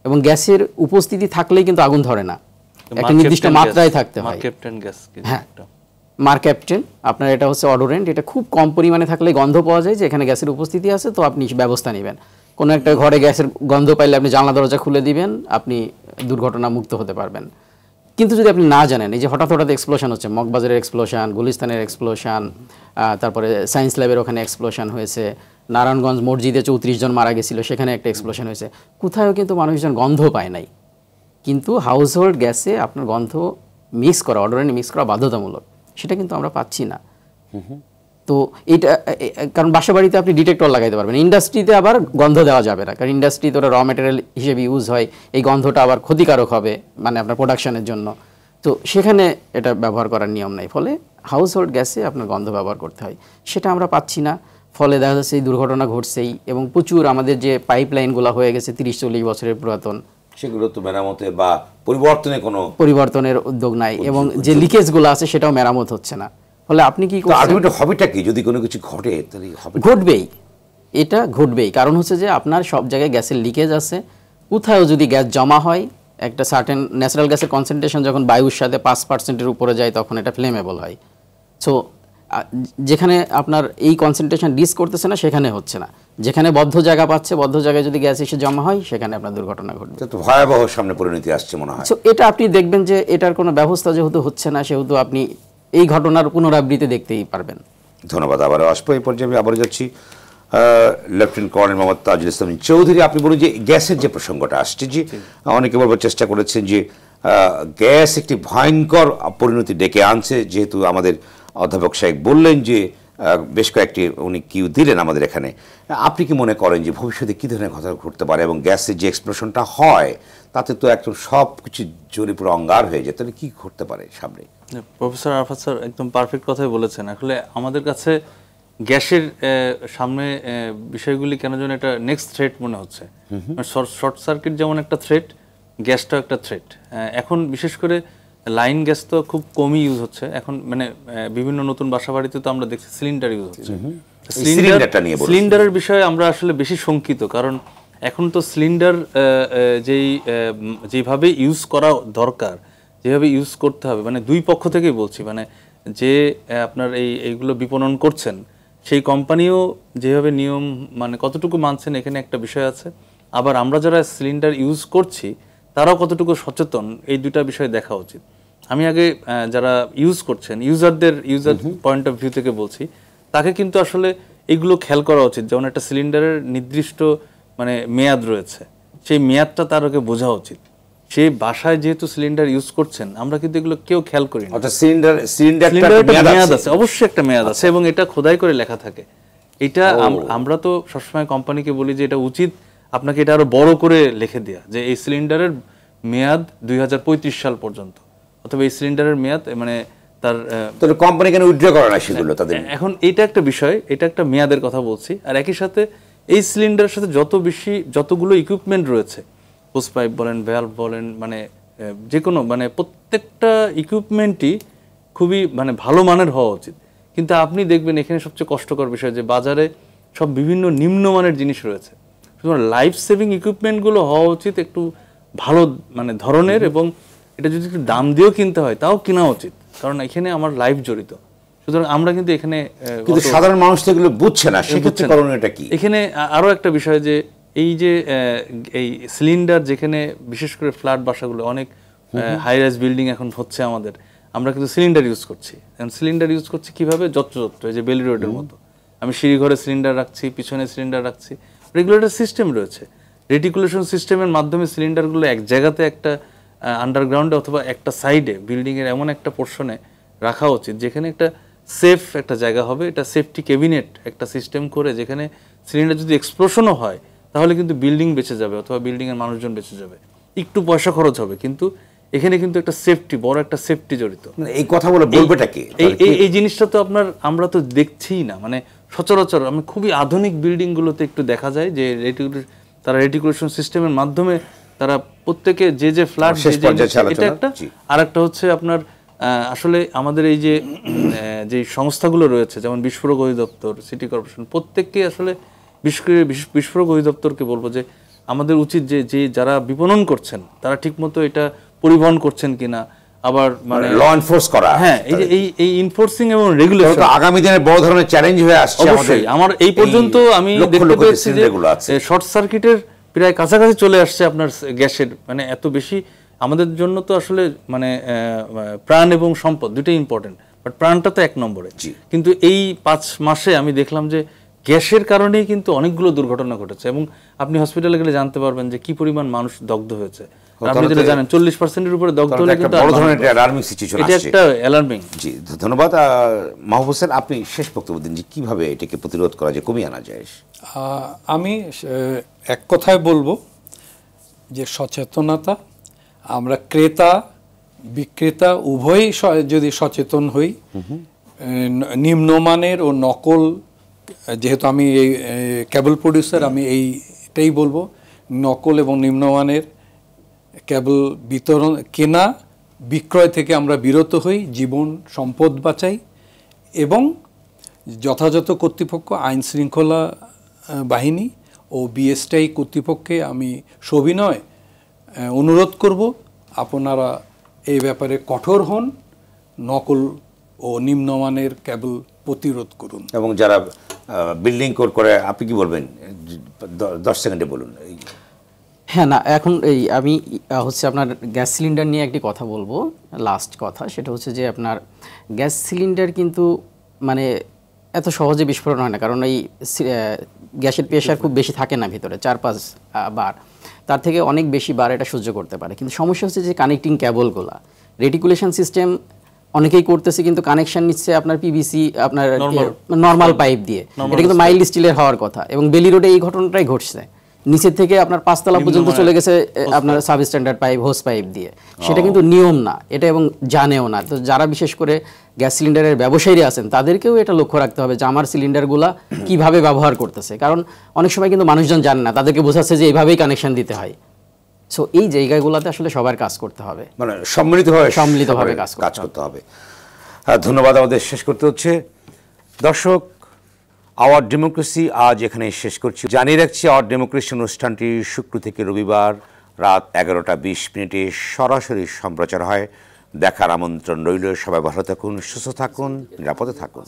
এবং গ্যাসের উপস্থিতি থাকলেই কিন্তু আগুন ধরে না, একটা নির্দিষ্ট মাত্রায় থাকতে হয়। হ্যাঁ, মার ক্যাপ্টেন আপনার এটা হচ্ছে অডোরেন্ট, এটা খুব কম পরিমাণে থাকলে গন্ধ পাওয়া যায় যে এখানে গ্যাসের উপস্থিতি আছে, তো আপনি ব্যবস্থা নেবেন। কোনো একটা ঘরে গ্যাসের গন্ধ পাইলে আপনি জানলা দরজা খুলে দিবেন, আপনি দুর্ঘটনা মুক্ত হতে পারবেন। কিন্তু যদি আপনি না জানেন, এই যে হঠাৎ হঠাৎ এক্সপ্লোশন হচ্ছে, মগবাজারের এক্সপ্লোশন, গুলিস্তানের এক্সপ্লোশন, তারপরে সায়েন্স ল্যাবের ওখানে এক্সপ্লোশন হয়েছে, নারায়ণগঞ্জ মসজিদে 34 জন মারা গেছিল, সেখানে একটা এক্সপ্লোশন হয়েছে, কোথাও কিন্তু মানুষজন গন্ধ পায় নাই। কিন্তু হাউস হোল্ড গ্যাসে আপনার গন্ধ মিক্স করা, অডোরেন্ট মিক্স করা বাধ্যতামূলক, সেটা কিন্তু আমরা পাচ্ছি না। তো এটা কারণ বাসা বাড়িতে আপনি ডিটেক্টর লাগাইতে পারবেন, ইন্ডাস্ট্রিতে আবার গন্ধ দেওয়া যাবে না, কারণ ইন্ডাস্ট্রিতে ওরা র ম্যাটেরিয়াল হিসেবে ইউজ হয়, এই গন্ধটা আবার ক্ষতিকারক হবে মানে আপনার প্রোডাকশনের জন্য, তো সেখানে এটা ব্যবহার করার নিয়ম নাই। ফলে হাউস হোল্ড গ্যাসে আপনার গন্ধ ব্যবহার করতে হয়, সেটা আমরা পাচ্ছি না। ফলে দেখা যাচ্ছে এই দুর্ঘটনা ঘটছেই, এবং প্রচুর আমাদের যে পাইপলাইনগুলো হয়ে গেছে 30-40 বছরের পুরাতন, সেগুলো তো মেরামতে বা পরিবর্তনের উদ্যোগ নাই, এবং যে লিকেজগুলো আছে সেটাও মেরামত হচ্ছে না। ফলে আপনি কি করছেন, হবেটা কি যদি কোনো কিছু ঘটে? ঘটবেই, এটা ঘটবেই। কারণ হচ্ছে যে আপনার সব জায়গায় গ্যাসের লিকেজ আছে, কোথাও যদি গ্যাস জমা হয়, একটা সার্টেন ন্যাচারাল গ্যাসের কনসেন্ট্রেশন যখন বায়ুর সাথে 5%-এর উপরে যায় তখন এটা ফ্লেমেবল হয়। সো যেখানে আপনার এই কনসেন্ট্রেশন ডিস করতেছে না সেখানে হচ্ছে না, যেখানে বদ্ধ জায়গা পাচ্ছে, বদ্ধ জায়গায় যদি গ্যাস এসে জমা হয় সেখানে আপনার দুর্ঘটনা ঘটবে। তো ভয়াবহ সামনে পরিণতি আসছে মনে হয়। সো এটা আপনি দেখবেন যে এটার কোনো ব্যবস্থা যেহেতু হচ্ছে না, সেহেতু আপনি এই ঘটনার পুনরাবৃত্তি দেখতেই পারবেন। ধন্যবাদ। আবারও আসবো। এই পর্যায়ে আমি আবারও যাচ্ছি লেফটেন্যান্ট কর্নেল মোহাম্মদ তাজুল ইসলাম চৌধুরী, আপনি বলুন যে গ্যাসের যে প্রসঙ্গটা আসছে, যে অনেকে বলবার চেষ্টা করেছেন যে গ্যাস একটি ভয়ঙ্কর পরিণতি ডেকে আনছে, যেহেতু আমাদের অধ্যাপক সাহেব বললেন যে বেশ কয়েকটি উনি কিউ দিলেন আমাদের এখানে। আপনি কি মনে করেন যে ভবিষ্যতে কী ধরনের ঘটনা ঘটতে পারে, এবং গ্যাসের যে এক্সপ্লোশনটা হয় তাতে তো একদম সব কিছু জ্বলে পুরো অঙ্গার হয়ে যায়, তাহলে কী ঘটতে পারে সামনে? প্রফেসর আরাফাত স্যার একদম পারফেক্ট কথাই বলেছেন। আসলে আমাদের কাছে গ্যাসের সামনে বিষয়গুলি কেন যেন একটা নেক্সট থ্রেট মনে হচ্ছে। শর্ট সার্কিট যেমন একটা থ্রেট, গ্যাসটাও একটা থ্রেট। এখন বিশেষ করে লাইন গ্যাস তো খুব কমই ইউজ হচ্ছে এখন, মানে বিভিন্ন নতুন বাসা বাড়িতে তো আমরা দেখছি সিলিন্ডার ইউজ হচ্ছে। সিলিন্ডারের বিষয়ে আমরা আসলে বেশি শঙ্কিত, কারণ এখন তো সিলিন্ডার যেভাবে ইউজ করা দরকার, যেভাবে ইউজ করতে হবে, মানে দুই পক্ষ থেকেই বলছি, মানে যে আপনার এইগুলো বিপণন করছেন সেই কোম্পানিও যেভাবে নিয়ম মানে কতটুকু মানছেন এখানে একটা বিষয় আছে, আবার আমরা যারা সিলিন্ডার ইউজ করছি তারাও কতটুকু সচেতন, এই দুটা বিষয় দেখা উচিত। আমি আগে যারা ইউজ করছেন ইউজার পয়েন্ট অফ ভিউ থেকে বলছি, তাকে কিন্তু আসলে এইগুলো খেয়াল করা উচিত। যেমন একটা সিলিন্ডারের নির্দিষ্ট মানে মেয়াদ রয়েছে, সেই মেয়াদটা তার আগে বোঝা উচিত। সেই বাসায় যেহেতু সিলিন্ডার ইউজ করছেন, আমরা কিন্তু এগুলো কেউ খেয়াল করি না। সিলিন্ডারের মেয়াদ আছে, অবশ্যই একটা মেয়াদ আছে, এবং এটা খোদাই করে লেখা থাকে। এটা আমরা তো সবসময় কোম্পানিকে বলি যে এটা উচিত আপনাকে এটা আরো বড় করে লিখে দেয়া, যে এই সিলিন্ডারের মেয়াদ 2035 সাল পর্যন্ত, অথবা এই সিলিন্ডারের মেয়াদ মানে তার কোম্পানি কেন উইথড্র করে না সেগুলো তাদের। এখন এটা একটা বিষয়, এটা একটা মেয়াদের কথা বলছি। আর একই সাথে এই সিলিন্ডারের সাথে যতগুলো ইকুইপমেন্ট রয়েছে, হোস পাইপ বলেন, ভ্যালভ বলেন, মানে যে কোনো মানে প্রত্যেকটা ইকুইপমেন্টই খুবই মানে ভালো মানের হওয়া উচিত। কিন্তু আপনি দেখবেন এখানে সবচেয়ে কষ্টকর বিষয় যে বাজারে সব বিভিন্ন নিম্নমানের জিনিস রয়েছে। সুতরাং লাইফ সেভিং ইকুইপমেন্টগুলো হওয়া উচিত একটু ভালো মানে ধরনের, এবং এটা যদি একটু দাম দিয়েও কিনতে হয় তাও কেনা উচিত, কারণ এখানে আমার লাইফ জড়িত। সুতরাং আমরা কিন্তু এখানে সাধারণ মানুষ এগুলো বুঝছে না, সেক্ষেত্রে করণীয়টা কি? এখানে আরো একটা বিষয় যে এই যে এই সিলিন্ডার, যেখানে বিশেষ করে ফ্ল্যাট বাসাগুলো অনেক হাই রাইজ বিল্ডিং এখন হচ্ছে আমাদের, আমরা কিন্তু সিলিন্ডার ইউজ করছি। সিলিন্ডার ইউজ করছি কিভাবে? যত্রতত্র, এই যে বেলি রোডের মতো আমি সিঁড়িঘরে সিলিন্ডার রাখছি, পিছনে সিলিন্ডার রাখছি। রেগুলেটর সিস্টেম রয়েছে, রেটিকুলেশন সিস্টেমের মাধ্যমে সিলিন্ডারগুলো এক জায়গাতে একটা আন্ডারগ্রাউন্ডে অথবা একটা সাইডে বিল্ডিংয়ের এমন একটা পোর্শনে রাখা উচিত যেখানে একটা সেফ একটা জায়গা হবে। এটা সেফটি ক্যাবিনেট একটা সিস্টেম করে, যেখানে সিলিন্ডার যদি এক্সপ্লোশনও হয় তাহলে কিন্তু বিল্ডিং বেঁচে যাবে অথবা বিল্ডিংয়ের মানুষজন বেঁচে যাবে। একটু পয়সা খরচ হবে, কিন্তু এখানে কিন্তু একটা সেফটি, বড় একটা সেফটি জড়িত। এই কথা বলে বলবেটা কি? এই জিনিসটা তো আমরা তো দেখছিই না, মানে সচরাচর আমি খুবই আধুনিক বিল্ডিংগুলোতে একটু দেখা যায় যে তারা রেটিকুলেশন সিস্টেমের মাধ্যমে তারা প্রত্যেকে যে ফ্ল্যাট, এটা একটা। আর একটা হচ্ছে আপনার আসলে আমাদের এই যে সংস্থাগুলো রয়েছে, যেমন বিস্ফোরক অধিদপ্তর, সিটি কর্পোরেশন, প্রত্যেককে আসলে বিস্ফোরক অধিদপ্তরকে বলবো যে আমাদের উচিত যে যারা বিপণন করছেন তারা ঠিকমতো এটা পরিবহন করছেন কিনা, আবার মানে ল এনফোর্স করা। হ্যাঁ, এই এনফোর্সিং এবং রেগুলেশন আগামী দিনে বড় ধরনের চ্যালেঞ্জ হয়ে আসছে। অবশ্যই আমার এই পর্যন্ত আমি দেখতে পেয়েছি যে শর্ট সার্কিটের প্রায় কাছাকাছি চলে আসছে আপনার গ্যাসের, মানে এত বেশি আমাদের জন্য তো আসলে মানে প্রাণ এবং সম্পদ দুটোই ইম্পর্টেন্ট, বাট প্রাণটা তো এক নম্বরে। কিন্তু এই 5 মাসে আমি দেখলাম যে গ্যাসের কারণেই কিন্তু অনেকগুলো দুর্ঘটনা ঘটেছে, এবং আপনি হসপিটালে গেলে জানতে পারবেন যে কি পরিমাণ মানুষ দগ্ধ হয়েছে। আপনি যেটা জানেন 40%-এর উপরে দগ্ধ হলে কিন্তু বড় ধরনের একটা অ্যালার্মিং সিচুয়েশন আসছে। এটা একটা অ্যালার্মিং। জি, ধন্যবাদ। মাহবুব হোসেন, আপনি শেষ বক্তব্য দিন যে কিভাবে এটাকে প্রতিরোধ করা যায়, কমিয়ে আনা যায়। আমি এক কথায় বলবো যে সচেতনতা, আমরা ক্রেতা বিক্রেতা উভয়ই যদি সচেতন হই, নিম্নমানের ও নকল, যেহেতু আমি এই কেবল প্রডিউসার, আমি এইটাই বলবো, নকল এবং নিম্নমানের কেবল বিতরণ কেনা বিক্রয় থেকে আমরা বিরত হই, জীবন সম্পদ বাঁচাই, এবং যথাযথ কর্তৃপক্ষ, আইন শৃঙ্খলা বাহিনী ও বিএসটিআই কর্তৃপক্ষে আমি সবিনয় অনুরোধ করব আপনারা এই ব্যাপারে কঠোর হন, নকল ও নিম্নমানের কেবল প্রতিরোধ করুন। এবং যারা বিল্ডিং কোড করে, আপনি কি বলবেন? 10 সেকেন্ডে বলুন। হ্যাঁ, না এখন আমি হচ্ছে আপনার গ্যাস সিলিন্ডার নিয়ে একটি কথা বলবো, লাস্ট কথা। সেটা হচ্ছে যে আপনার গ্যাস সিলিন্ডার কিন্তু মানে এত সহজে বিস্ফোরণ হয় না, কারণ এই গ্যাসের প্রেশার খুব বেশি থাকে না ভিতরে, 4-5 বার, তার থেকে অনেক বেশি বার এটা সহ্য করতে পারে। কিন্তু সমস্যা হচ্ছে যে কানেক্টিং কেবলগুলা, রেটিকুলেশন সিস্টেম অনেকেই করতেছে কিন্তু কানেকশন নিচ্ছে আপনার পিভিসি, আপনার নর্মাল পাইপ দিয়ে, এটা কিন্তু মাইল্ড স্টিলের হওয়ার কথা। এবং বেলি রোডে এই ঘটনাটাই ঘটছে, নিচের থেকে আপনার 5 তলা পর্যন্ত চলে গেছে আপনার sub standard pipe, hose pipe দিয়ে। সেটা কিন্তু নিয়ম না এটা, এবং জানেও না। তো যারা বিশেষ করে গ্যাস সিলিন্ডারের ব্যবসায়ীরা আছেন তাদেরকেও এটা লক্ষ্য রাখতে হবে যে আমার সিলিন্ডারগুলা কিভাবে ব্যবহার করতেছে, কারণ অনেক সময় কিন্তু মানুষজন জানে না, তাদেরকে বোঝাচ্ছে যে এইভাবেই কানেকশন দিতে হয়। সো এই জায়গাগুলোতে আসলে সবার কাজ করতে হবে, মানে সম্মিলিতভাবে কাজ করতে হবে। ধন্যবাদ, আমাদের শেষ করতে হচ্ছে। দর্শক, আওয়ার ডেমোক্রেসি আজ এখানে শেষ করছি। জানিয়ে রাখছি, আওয়ার ডেমোক্রেসি অনুষ্ঠানটি শুক্র থেকে রবিবার রাত 11:20 সরাসরি সম্প্রচার হয়। দেখার আমন্ত্রণ রইল। সবাই ভালো থাকুন, সুস্থ থাকুন, নিরাপদে থাকুন।